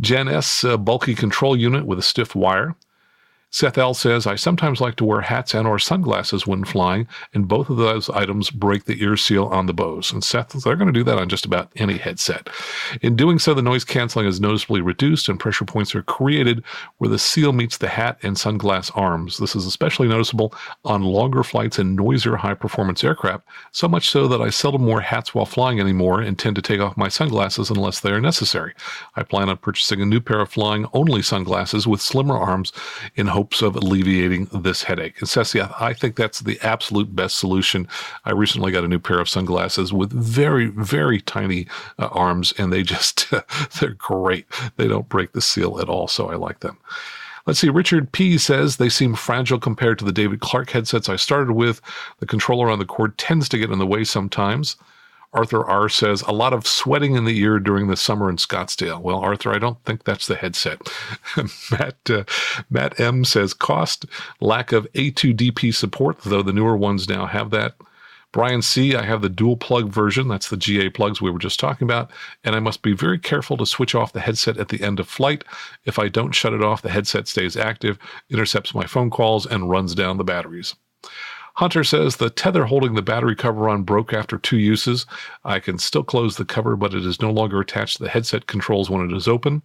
Jan S. Bulky control unit with a stiff wire. Seth L. says, I sometimes like to wear hats and or sunglasses when flying, and both of those items break the ear seal on the Bose. And Seth, they're going to do that on just about any headset. In doing so, the noise canceling is noticeably reduced and pressure points are created where the seal meets the hat and sunglass arms. This is especially noticeable on longer flights and noisier high-performance aircraft, so much so that I seldom wear hats while flying anymore and tend to take off my sunglasses unless they are necessary. I plan on purchasing a new pair of flying-only sunglasses with slimmer arms in hopes of alleviating this headache. And Ceci, I think that's the absolute best solution. I recently got a new pair of sunglasses with very, very tiny arms, and they just, they're great. They don't break the seal at all, so I like them. Let's see, Richard P. says they seem fragile compared to the David Clark headsets I started with. The controller on the cord tends to get in the way sometimes. Arthur R. says, a lot of sweating in the ear during the summer in Scottsdale. Well, Arthur, I don't think that's the headset. Matt M. says, cost, lack of A2DP support, though the newer ones now have that. Brian C., I have the dual plug version. That's the GA plugs we were just talking about. And I must be very careful to switch off the headset at the end of flight. If I don't shut it off, the headset stays active, intercepts my phone calls, and runs down the batteries. Hunter says the tether holding the battery cover on broke after 2 uses. I can still close the cover, but it is no longer attached to the headset controls when it is open.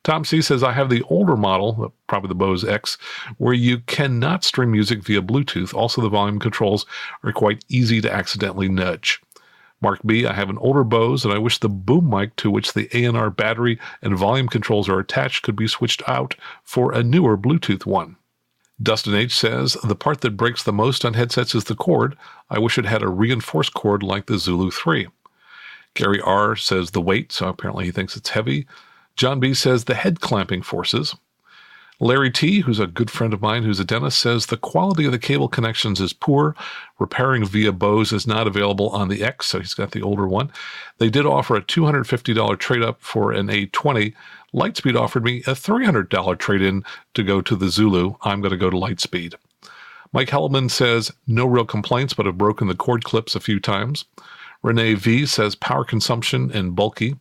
Tom C says, I have the older model, probably the Bose X, where you cannot stream music via Bluetooth. Also, the volume controls are quite easy to accidentally nudge. Mark B, I have an older Bose, and I wish the boom mic to which the A&R battery and volume controls are attached could be switched out for a newer Bluetooth one. Dustin H says, the part that breaks the most on headsets is the cord. I wish it had a reinforced cord like the Zulu 3. Gary R says the weight, so apparently he thinks it's heavy. John B says the head clamping forces. Larry T, who's a good friend of mine who's a dentist, says the quality of the cable connections is poor. Repairing via Bose is not available on the X, so he's got the older one. They did offer a $250 trade-up for an A20. Lightspeed offered me a $300 trade-in to go to the Zulu. I'm going to go to Lightspeed. Mike Hellman says, no real complaints, but have broken the cord clips a few times. Renee V says power consumption and bulky.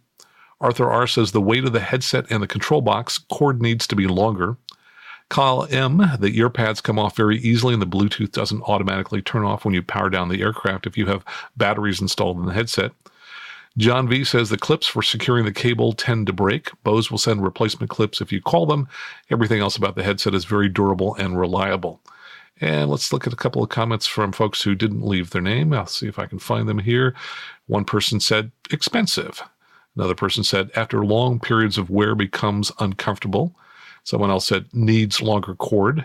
Arthur R says the weight of the headset and the control box cord needs to be longer. Kyle M, the ear pads come off very easily and the Bluetooth doesn't automatically turn off when you power down the aircraft if you have batteries installed in the headset. John V says the clips for securing the cable tend to break. Bose will send replacement clips if you call them. Everything else about the headset is very durable and reliable. And let's look at a couple of comments from folks who didn't leave their name. I'll see if I can find them here. One person said, expensive. Another person said, after long periods of wear becomes uncomfortable. Someone else said, needs longer cord.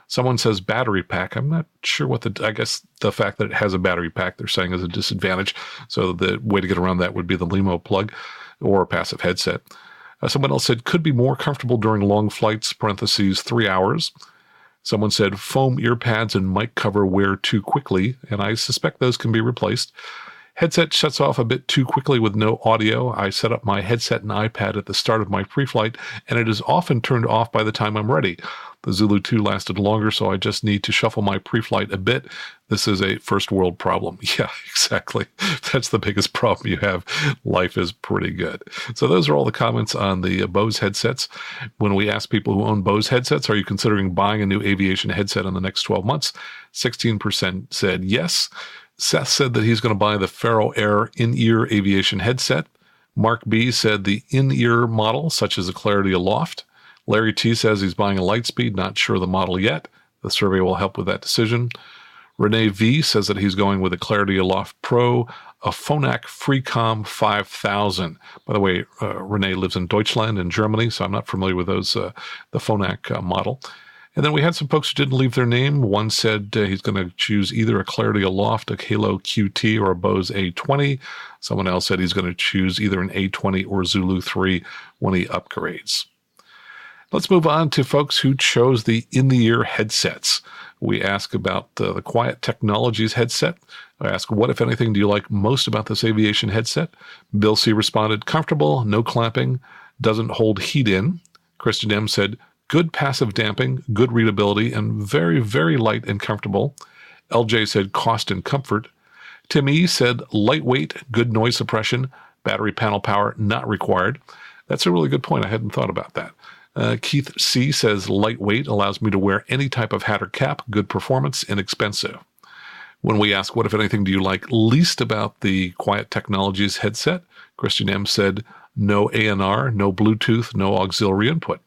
Someone says battery pack. I'm not sure what I guess the fact that it has a battery pack they're saying is a disadvantage. So the way to get around that would be the LEMO plug or a passive headset. Someone else said, could be more comfortable during long flights, parentheses, 3 hours. Someone said, foam ear pads and mic cover wear too quickly, and I suspect those can be replaced. Headset shuts off a bit too quickly with no audio. I set up my headset and iPad at the start of my pre-flight, and it is often turned off by the time I'm ready. The Zulu 2 lasted longer, so I just need to shuffle my pre-flight a bit. This is a first world problem. Yeah, exactly. That's the biggest problem you have. Life is pretty good. So those are all the comments on the Bose headsets. When we ask people who own Bose headsets, are you considering buying a new aviation headset in the next 12 months? 16% said yes. Seth said that he's going to buy the Faro Air in-ear aviation headset. Mark B said the in-ear model, such as the Clarity Aloft. Larry T says he's buying a Lightspeed, not sure the model yet. The survey will help with that decision. Renee V says that he's going with a Clarity Aloft Pro, a Phonak Freecom 5000. By the way, Renee lives in Deutschland in Germany, so I'm not familiar with those, the Phonak model. And then we had some folks who didn't leave their name. One said he's going to choose either a Clarity Aloft, a Halo QT, or a Bose A20. Someone else said he's going to choose either an A20 or Zulu 3 when he upgrades. Let's move on to folks who chose the in-the-ear headsets. We ask about the Quiet Technologies headset. I ask, what, if anything, do you like most about this aviation headset? Bill C responded, comfortable, no clamping, doesn't hold heat in. Christian M said, good passive damping, good readability, and very, very light and comfortable. LJ said cost and comfort. Tim E said lightweight, good noise suppression, battery panel power not required. That's a really good point. I hadn't thought about that. Keith C says lightweight, allows me to wear any type of hat or cap, good performance, inexpensive. When we ask, what, if anything, do you like least about the Quiet Technologies headset? Christian M said no A&R, no Bluetooth, no auxiliary input.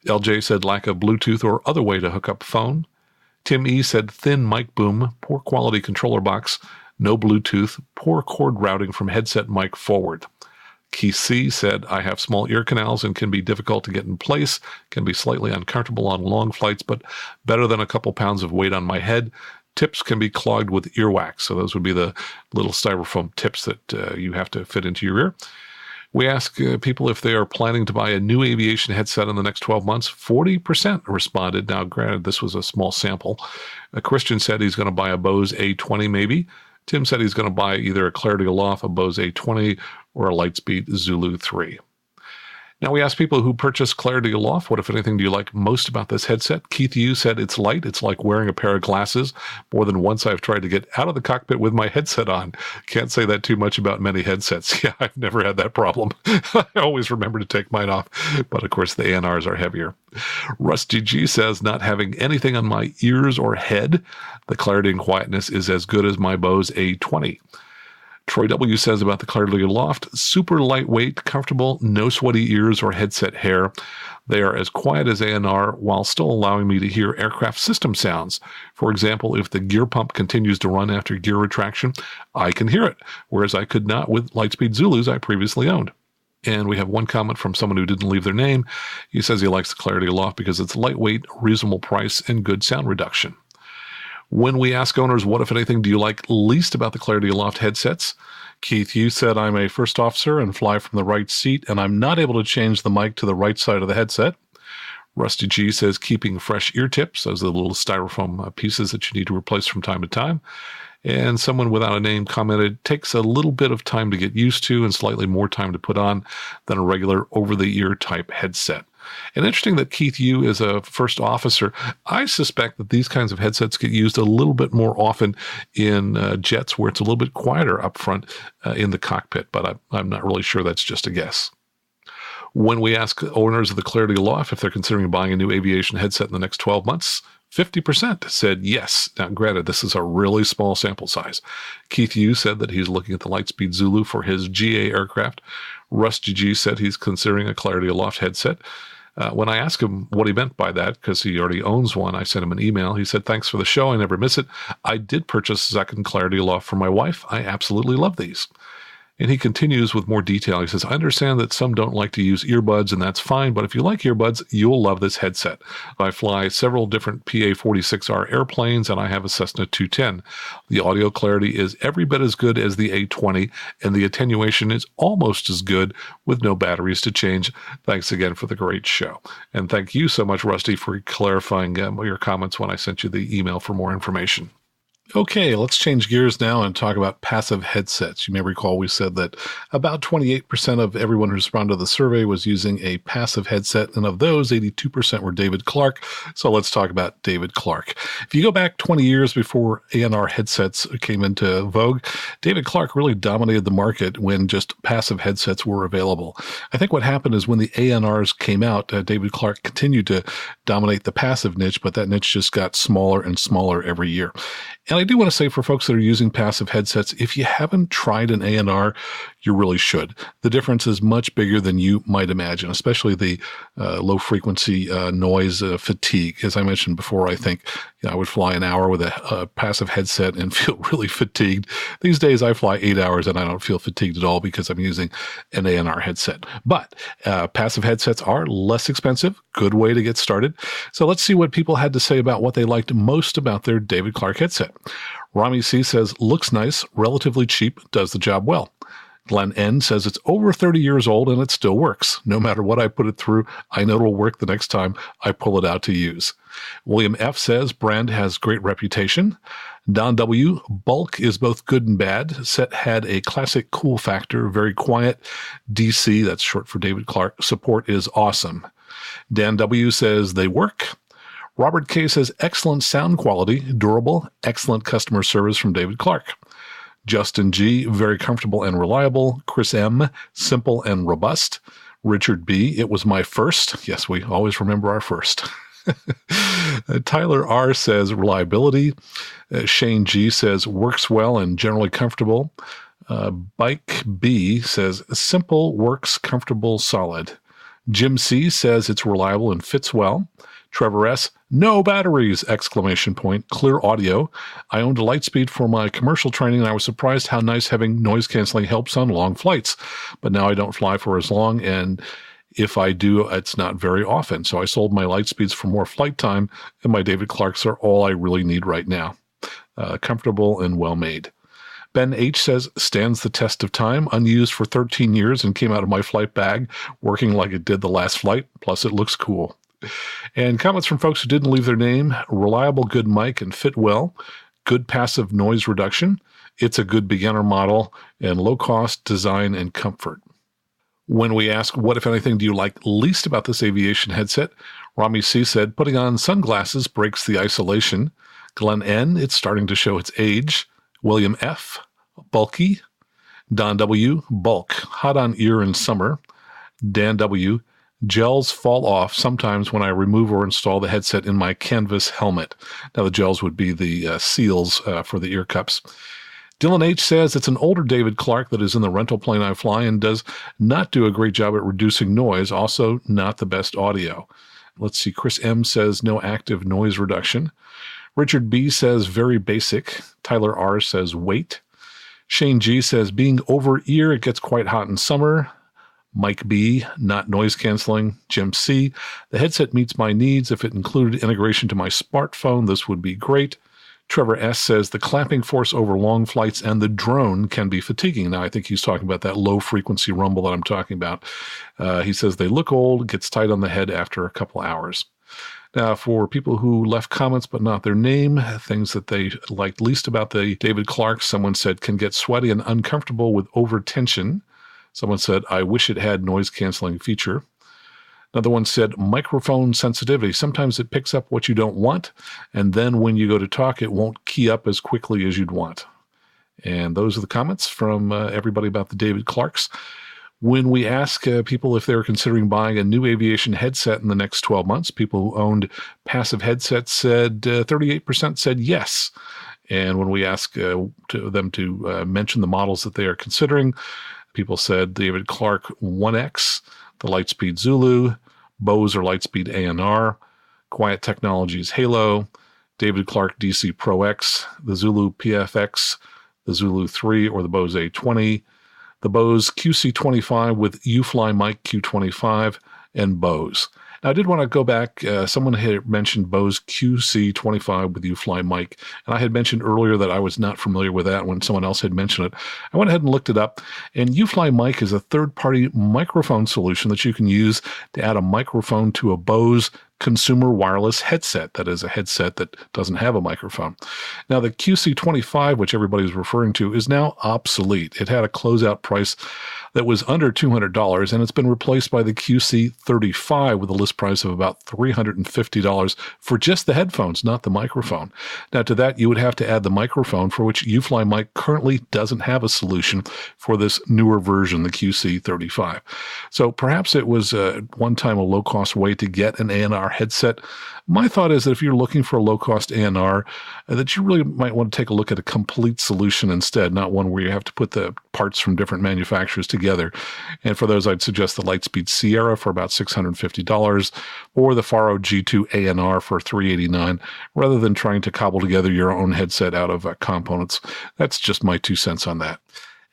LJ said lack of Bluetooth or other way to hook up phone. Tim E said thin mic boom, poor quality controller box, no Bluetooth, poor cord routing from headset mic forward. Keith C said, I have small ear canals and can be difficult to get in place, can be slightly uncomfortable on long flights, but better than a couple pounds of weight on my head. Tips can be clogged with earwax. So those would be the little styrofoam tips that you have to fit into your ear. We ask people if they are planning to buy a new aviation headset in the next 12 months. 40% responded. Now, granted, this was a small sample. Christian said he's going to buy a Bose A20 maybe. Tim said he's going to buy either a Clarity Aloft, a Bose A20, or a Lightspeed Zulu 3. Now, we asked people who purchased Clarity Aloft, what, if anything, do you like most about this headset? Keith Yu said it's light. It's like wearing a pair of glasses. More than once I've tried to get out of the cockpit with my headset on. Can't say that too much about many headsets. Yeah, I've never had that problem. I always remember to take mine off. But, of course, the ANRs are heavier. Rusty G says, not having anything on my ears or head, the clarity and quietness is as good as my Bose A20. Troy W. says about the Clarity Aloft, super lightweight, comfortable, no sweaty ears or headset hair. They are as quiet as ANR while still allowing me to hear aircraft system sounds. For example, if the gear pump continues to run after gear retraction, I can hear it, whereas I could not with Lightspeed Zulus I previously owned. And we have one comment from someone who didn't leave their name. He says he likes the Clarity Aloft because it's lightweight, reasonable price, and good sound reduction. When we ask owners, what, if anything, do you like least about the Clarity Aloft headsets? Keith Yu said, I'm a first officer and fly from the right seat, and I'm not able to change the mic to the right side of the headset. Rusty G says, keeping fresh ear tips, those are the little styrofoam pieces that you need to replace from time to time. And someone without a name commented, takes a little bit of time to get used to and slightly more time to put on than a regular over-the-ear type headset. And interesting that Keith Yu is a first officer. I suspect that these kinds of headsets get used a little bit more often in jets where it's a little bit quieter up front in the cockpit, but I'm not really sure. That's just a guess. When we ask owners of the Clarity Aloft if they're considering buying a new aviation headset in the next 12 months, 50% said yes. Now, granted, this is a really small sample size. Keith Yu said that he's looking at the Lightspeed Zulu for his GA aircraft. Rusty G said he's considering a Clarity Aloft headset. When I asked him what he meant by that, because he already owns one, I sent him an email. He said, thanks for the show. I never miss it. I did purchase a second Clarity Aloft for my wife. I absolutely love these. And he continues with more detail. He says, I understand that some don't like to use earbuds, and that's fine, but if you like earbuds, you'll love this headset. I fly several different PA-46R airplanes, and I have a Cessna 210. The audio clarity is every bit as good as the A20, and the attenuation is almost as good with no batteries to change. Thanks again for the great show. And thank you so much, Rusty, for clarifying your comments when I sent you the email for more information. Okay, let's change gears now and talk about passive headsets. You may recall we said that about 28% of everyone who responded to the survey was using a passive headset, and of those, 82% were David Clark. So let's talk about David Clark. If you go back 20 years before ANR headsets came into vogue, David Clark really dominated the market when just passive headsets were available. I think what happened is when the ANRs came out, David Clark continued to dominate the passive niche, but that niche just got smaller and smaller every year. And I do want to say for folks that are using passive headsets, if you haven't tried an ANR, you really should. The difference is much bigger than you might imagine, especially the low-frequency noise fatigue. As I mentioned before, I think I would fly an hour with a passive headset and feel really fatigued. These days, I fly 8 hours and I don't feel fatigued at all because I'm using an ANR headset. But passive headsets are less expensive. Good way to get started. So let's see what people had to say about what they liked most about their David Clark headset. Rami C says, looks nice, relatively cheap, does the job well. Glenn N says it's over 30 years old and it still works. No matter what I put it through, I know it'll work the next time I pull it out to use. William F says brand has great reputation. Don W, bulk is both good and bad. Set had a classic cool factor, very quiet. DC, that's short for David Clark, support is awesome. Dan W says they work. Robert K says excellent sound quality, durable, excellent customer service from David Clark. Justin G, very comfortable and reliable. Chris M, simple and robust. Richard B, it was my first. Yes, we always remember our first. Tyler R says reliability. Shane G says works well and generally comfortable. Bike B says simple, works, comfortable, solid. Jim C says it's reliable and fits well. Trevor S, no batteries, exclamation point, clear audio. I owned a Lightspeed for my commercial training, and I was surprised how nice having noise canceling helps on long flights. But now I don't fly for as long, and if I do, it's not very often. So I sold my Lightspeeds for more flight time, and my David Clarks are all I really need right now. Comfortable and well made. Ben H says, stands the test of time, unused for 13 years and came out of my flight bag, working like it did the last flight, plus it looks cool. And comments from folks who didn't leave their name, reliable, good mic and fit well, good passive noise reduction, it's a good beginner model, and low cost, design, and comfort. When we ask, what, if anything, do you like least about this aviation headset? Rami C. said, putting on sunglasses breaks the isolation. Glenn N., it's starting to show its age. William F., bulky. Don W., bulk, hot on ear in summer. Dan W., gels fall off sometimes when I remove or install the headset in my canvas helmet. Now, the gels would be the seals for the ear cups. Dylan H. says it's an older David Clark that is in the rental plane I fly and does not do a great job at reducing noise, also not the best audio. Let's see, Chris M. says no active noise reduction. Richard B. says very basic. Tyler R. says weight. Shane G. says being over ear, it gets quite hot in summer. Mike B., not noise canceling. Jim C., the headset meets my needs. If it included integration to my smartphone, this would be great. Trevor S. says the clamping force over long flights and the drone can be fatiguing. Now, I think he's talking about that low-frequency rumble that I'm talking about. He says they look old, gets tight on the head after a couple hours. Now, for people who left comments but not their name, things that they liked least about the David Clark, someone said can get sweaty and uncomfortable with over-tension. Someone said, I wish it had noise-canceling feature. Another one said, microphone sensitivity. Sometimes it picks up what you don't want, and then when you go to talk, it won't key up as quickly as you'd want. And those are the comments from everybody about the David Clarks. When we ask people if they're considering buying a new aviation headset in the next 12 months, people who owned passive headsets said 38% said yes. And when we ask them to mention the models that they are considering, people said David Clark 1X, the Lightspeed Zulu, Bose or Lightspeed ANR, Quiet Technologies Halo, David Clark DC Pro X, the Zulu PFX, the Zulu 3 or the Bose A20, the Bose QC25 with uFly mic Q25, and Bose. Now, I did want to go back. Someone had mentioned Bose QC25 with uFly mic, and I had mentioned earlier that I was not familiar with that when someone else had mentioned it. I went ahead and looked it up, and uFly mic is a third-party microphone solution that you can use to add a microphone to a Bose consumer wireless headset. That is a headset that doesn't have a microphone. Now, the QC25, which everybody's referring to, is now obsolete. It had a closeout price that was under $200, and it's been replaced by the QC35 with a list price of about $350 for just the headphones, not the microphone. Now, to that, you would have to add the microphone, for which uFly mic currently doesn't have a solution for this newer version, the QC35. So perhaps it was one time a low-cost way to get an ANR headset. My thought is that if you're looking for a low-cost ANR, that you really might want to take a look at a complete solution instead, not one where you have to put the parts from different manufacturers together. And for those, I'd suggest the Lightspeed Sierra for about $650 or the Faro G2 ANR for $389, rather than trying to cobble together your own headset out of components. That's just my 2 cents on that.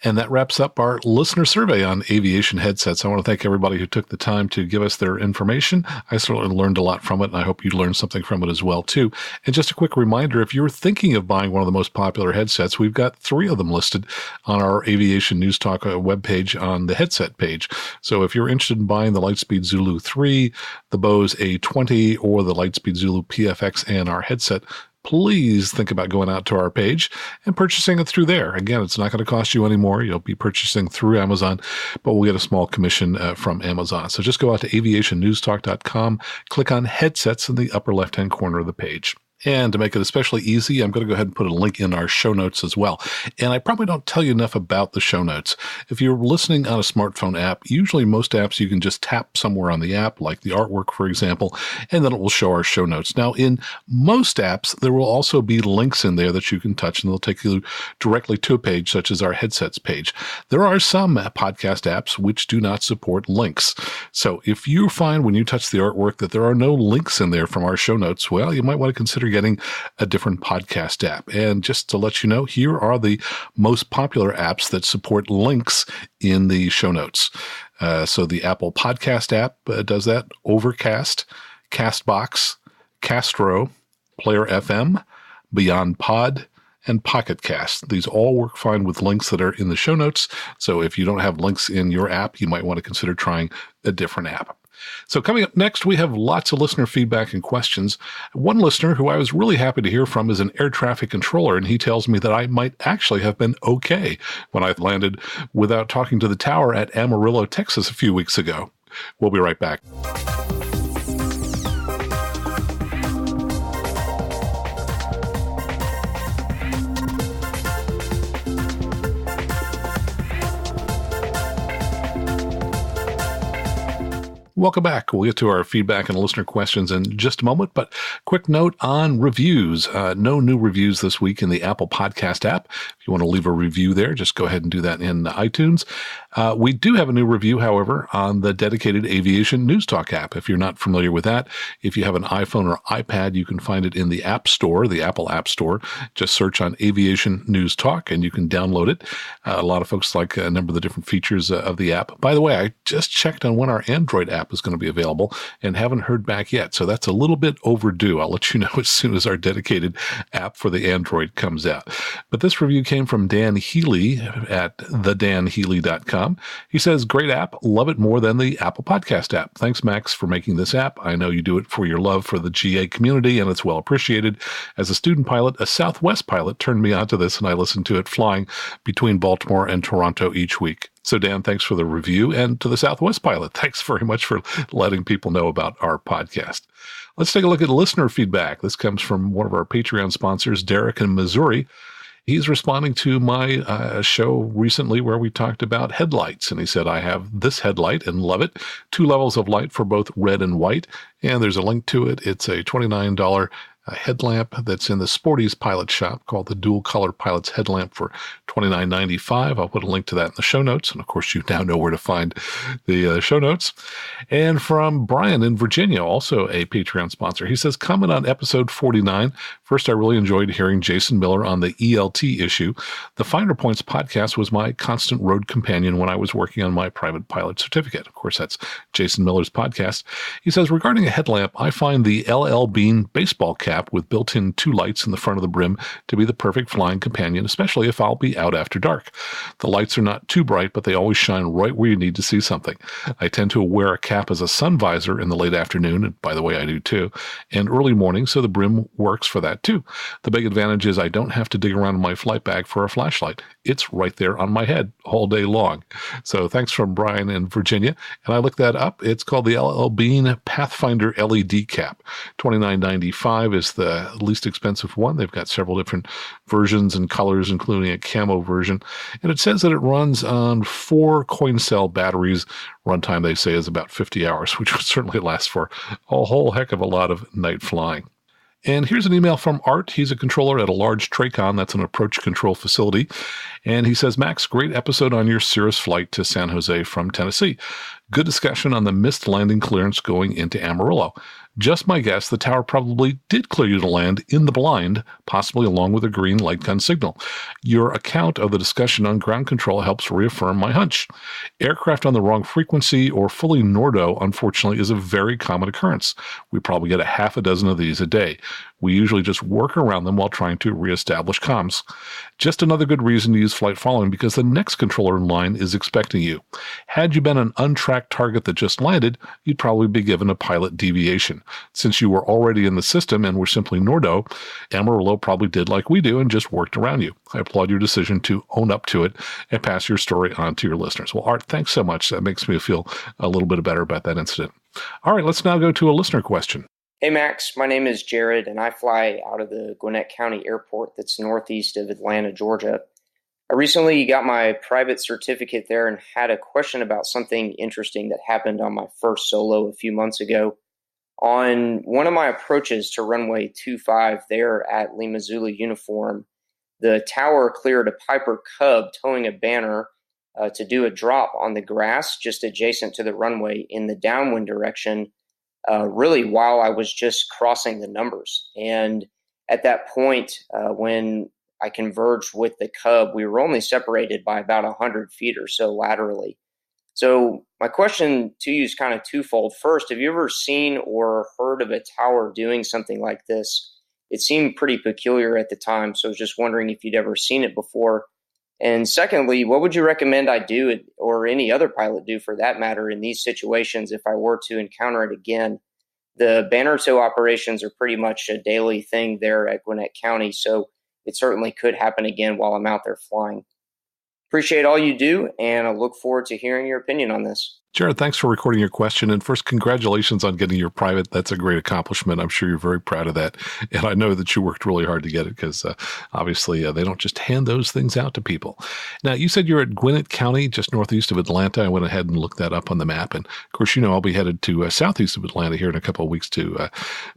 And that wraps up our listener survey on aviation headsets. I want to thank everybody who took the time to give us their information. I certainly learned a lot from it, and I hope you learned something from it as well, too. And just a quick reminder, if you're thinking of buying one of the most popular headsets, we've got 3 of them listed on our Aviation News Talk webpage on the headset page. So if you're interested in buying the Lightspeed Zulu 3, the Bose A20, or the Lightspeed Zulu PFX ANR headset, please think about going out to our page and purchasing it through there. Again, it's not going to cost you any more. You'll be purchasing through Amazon, but we'll get a small commission from Amazon. So just go out to aviationnewstalk.com, click on headsets in the upper left-hand corner of the page. And to make it especially easy, I'm going to go ahead and put a link in our show notes as well. And I probably don't tell you enough about the show notes. If you're listening on a smartphone app, usually most apps you can just tap somewhere on the app, like the artwork, for example, and then it will show our show notes. Now, in most apps, there will also be links in there that you can touch, and they'll take you directly to a page, such as our headsets page. There are some podcast apps which do not support links. So if you find when you touch the artwork that there are no links in there from our show notes, well, you might want to consider getting a different podcast app. And just to let you know, here are the most popular apps that support links in the show notes. So the Apple Podcast app does that, Overcast, Castbox, Castro, Player FM, Beyond Pod, and Pocket Cast. These all work fine with links that are in the show notes. So if you don't have links in your app, you might want to consider trying a different app. So coming up next, we have lots of listener feedback and questions. One listener who I was really happy to hear from is an air traffic controller, and he tells me that I might actually have been okay when I landed without talking to the tower at Amarillo, Texas a few weeks ago. We'll be right back. Welcome back. We'll get to our feedback and listener questions in just a moment, but quick note on reviews. No new reviews this week in the Apple Podcast app. If you want to leave a review there, just go ahead and do that in iTunes. We do have a new review, however, on the dedicated Aviation News Talk app. If you're not familiar with that, if you have an iPhone or iPad, you can find it in the App Store, the Apple App Store. Just search on Aviation News Talk and you can download it. A lot of folks like a number of the different features of the app. By the way, I just checked on when our Android app is going to be available and haven't heard back yet. So that's a little bit overdue. I'll let you know as soon as our dedicated app for the Android comes out. But this review came from Dan Healy at thedanhealy.com. He says, great app. Love it more than the Apple Podcast app. Thanks, Max, for making this app. I know you do it for your love for the GA community, and it's well appreciated. As a student pilot, a Southwest pilot turned me onto this, and I listened to it flying between Baltimore and Toronto each week. So, Dan, thanks for the review. And to the Southwest pilot, thanks very much for letting people know about our podcast. Let's take a look at listener feedback. This comes from one of our Patreon sponsors, Derek in Missouri. He's responding to my show recently where we talked about headlights. And he said, I have this headlight and love it. 2 levels of light for both red and white. And there's a link to it. It's a $29 headlamp that's in the Sporty's pilot shop called the Dual Color Pilot's Headlamp for $29.95. I'll put a link to that in the show notes. And of course, you now know where to find the show notes. And from Brian in Virginia, also a Patreon sponsor. He says, comment on episode 49. First, I really enjoyed hearing Jason Miller on the ELT issue. The Finer Points podcast was my constant road companion when I was working on my private pilot certificate. Of course, that's Jason Miller's podcast. He says, regarding a headlamp, I find the LL Bean baseball cap with built-in 2 lights in the front of the brim to be the perfect flying companion, especially if I'll be out after dark. The lights are not too bright, but they always shine right where you need to see something. I tend to wear a cap as a sun visor in the late afternoon, and by the way, I do too, and early morning, so the brim works for that too. The big advantage is I don't have to dig around in my flight bag for a flashlight. It's right there on my head all day long. So thanks from Brian in Virginia, and I looked that up. It's called the LL Bean Pathfinder LED cap. $29.95 is the least expensive one. They've got several different versions and colors, including a camo version. And it says that it runs on 4 coin cell batteries. Runtime, they say, is about 50 hours, which would certainly last for a whole heck of a lot of night flying. And here's an email from Art. He's a controller at a large TRACON. That's an approach control facility. And he says, Max, great episode on your Cirrus flight to San Jose from Tennessee. Good discussion on the missed landing clearance going into Amarillo. Just my guess, the tower probably did clear you to land in the blind, possibly along with a green light gun signal. Your account of the discussion on ground control helps reaffirm my hunch. Aircraft on the wrong frequency or fully Nordo, unfortunately, is a very common occurrence. We probably get a half a dozen of these a day. We usually just work around them while trying to reestablish comms. Just another good reason to use flight following because the next controller in line is expecting you. Had you been an untracked target that just landed, you'd probably be given a pilot deviation. Since you were already in the system and were simply Nordo, Amarillo probably did like we do and just worked around you. I applaud your decision to own up to it and pass your story on to your listeners. Well, Art, thanks so much. That makes me feel a little bit better about that incident. All right, let's now go to a listener question. Hey, Max. My name is Jared, and I fly out of the Gwinnett County Airport that's northeast of Atlanta, Georgia. I recently got my private certificate there and had a question about something interesting that happened on my first solo a few months ago. On one of my approaches to runway 25 there at Lima Zulu Uniform, the tower cleared a Piper Cub towing a banner to do a drop on the grass just adjacent to the runway in the downwind direction, really while I was just crossing the numbers. And at that point, when I converged with the Cub, we were only separated by about 100 feet or so laterally. So my question to you is kind of twofold. First, have you ever seen or heard of a tower doing something like this? It seemed pretty peculiar at the time, so I was just wondering if you'd ever seen it before. And secondly, what would you recommend I do, or any other pilot do for that matter, in these situations if I were to encounter it again? The banner tow operations are pretty much a daily thing there at Gwinnett County, so it certainly could happen again while I'm out there flying. Appreciate all you do, and I look forward to hearing your opinion on this. Jared, thanks for recording your question. And first, congratulations on getting your private. That's a great accomplishment. I'm sure you're very proud of that. And I know that you worked really hard to get it because obviously they don't just hand those things out to people. Now, you said you're at Gwinnett County, just northeast of Atlanta. I went ahead and looked that up on the map. And of course, I'll be headed to southeast of Atlanta here in a couple of weeks to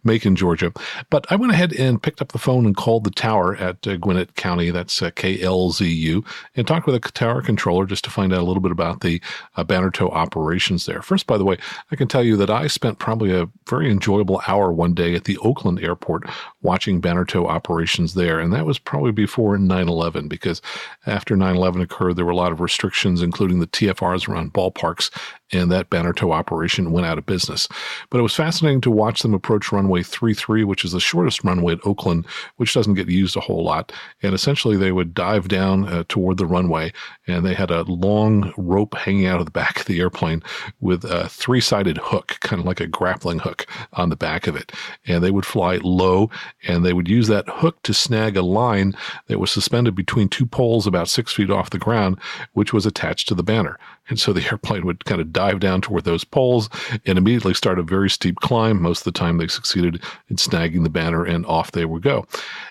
Macon, Georgia. But I went ahead and picked up the phone and called the tower at Gwinnett County. That's KLZU, and talked with a tower controller just to find out a little bit about the banner tow operations there. First, by the way, I can tell you that I spent probably a very enjoyable hour one day at the Oakland airport watching banner tow operations there. And that was probably before 9/11, because after 9/11 occurred, there were a lot of restrictions, including the TFRs around ballparks, and that banner tow operation went out of business. But it was fascinating to watch them approach runway 33, which is the shortest runway at Oakland, which doesn't get used a whole lot. And essentially, they would dive down toward the runway, and they had a long rope hanging out of the back of the airplane with a three-sided hook, kind of like a grappling hook on the back of it. And they would fly low, and they would use that hook to snag a line that was suspended between two poles about 6 feet off the ground, which was attached to the banner. And so the airplane would kind of dive down toward those poles and immediately start a very steep climb. Most of the time they succeeded in snagging the banner, and off they would go.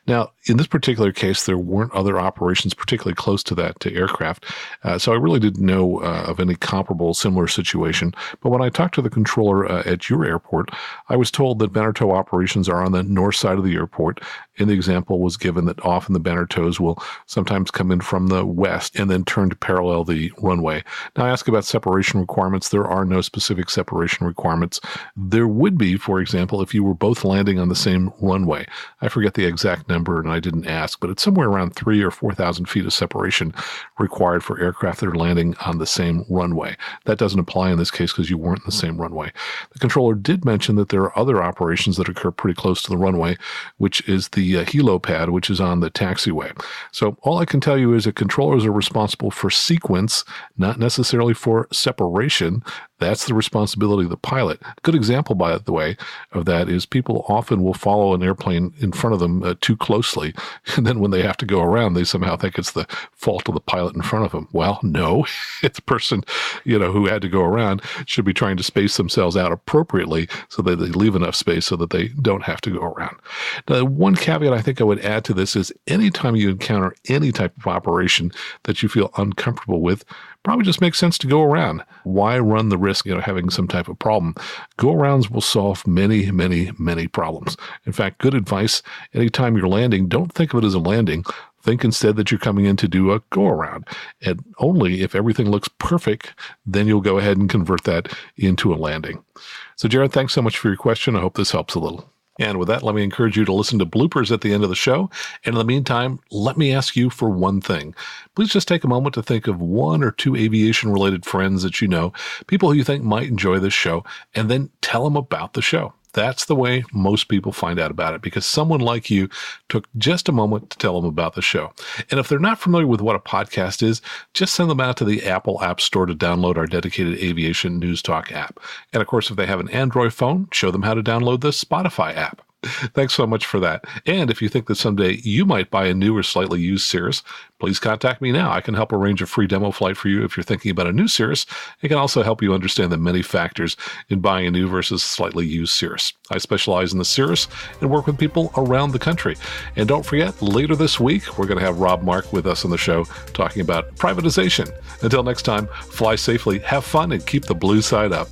Now, in this particular case, there weren't other operations particularly close to that aircraft. So I really didn't know of any comparable similar situation. But when I talked to the controller at your airport, I was told that banner tow operations are on the north side of the airport. And the example was given that often the banner tows will sometimes come in from the west and then turn to parallel the runway. Now, I ask about separation requirements. There are no specific separation requirements. There would be, for example, if you were both landing on the same runway. I forget the exact number, and I didn't ask, but it's somewhere around 3,000 or 4,000 feet of separation required for aircraft that are landing on the same runway. That doesn't apply in this case because you weren't in the same runway. The controller did mention that there are other operations that occur pretty close to the runway, which is the helo pad, which is on the taxiway. So all I can tell you is that controllers are responsible for sequence, not necessarily for separation. That's the responsibility of the pilot. A good example, by the way, of that is people often will follow an airplane in front of them too closely. And then when they have to go around, they somehow think it's the fault of the pilot in front of them. Well, no, it's the person, who had to go around should be trying to space themselves out appropriately so that they leave enough space so that they don't have to go around. Now, one caveat I think I would add to this is anytime you encounter any type of operation that you feel uncomfortable with, probably just makes sense to go around. Why run the risk of having some type of problem? Go-arounds will solve many, many, many problems. In fact, good advice, anytime you're landing, don't think of it as a landing. Think instead that you're coming in to do a go-around. And only if everything looks perfect, then you'll go ahead and convert that into a landing. So, Jared, thanks so much for your question. I hope this helps a little. And with that, let me encourage you to listen to bloopers at the end of the show. And in the meantime, let me ask you for one thing. Please just take a moment to think of one or two aviation-related friends that you know, people who you think might enjoy this show, and then tell them about the show. That's the way most people find out about it, because someone like you took just a moment to tell them about the show. And if they're not familiar with what a podcast is, just send them out to the Apple App Store to download our dedicated Aviation News Talk app. And of course, if they have an Android phone, show them how to download the Spotify app. Thanks so much for that. And if you think that someday you might buy a new or slightly used Cirrus, please contact me now. I can help arrange a free demo flight for you if you're thinking about a new Cirrus. It can also help you understand the many factors in buying a new versus slightly used Cirrus. I specialize in the Cirrus and work with people around the country. And don't forget, later this week, we're going to have Rob Mark with us on the show talking about privatization. Until next time, fly safely, have fun, and keep the blue side up.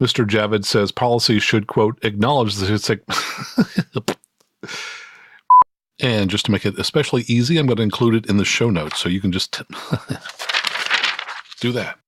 Mr. Javid says policy should, quote, acknowledge this. And just to make it especially easy, I'm going to include it in the show notes so you can just do that.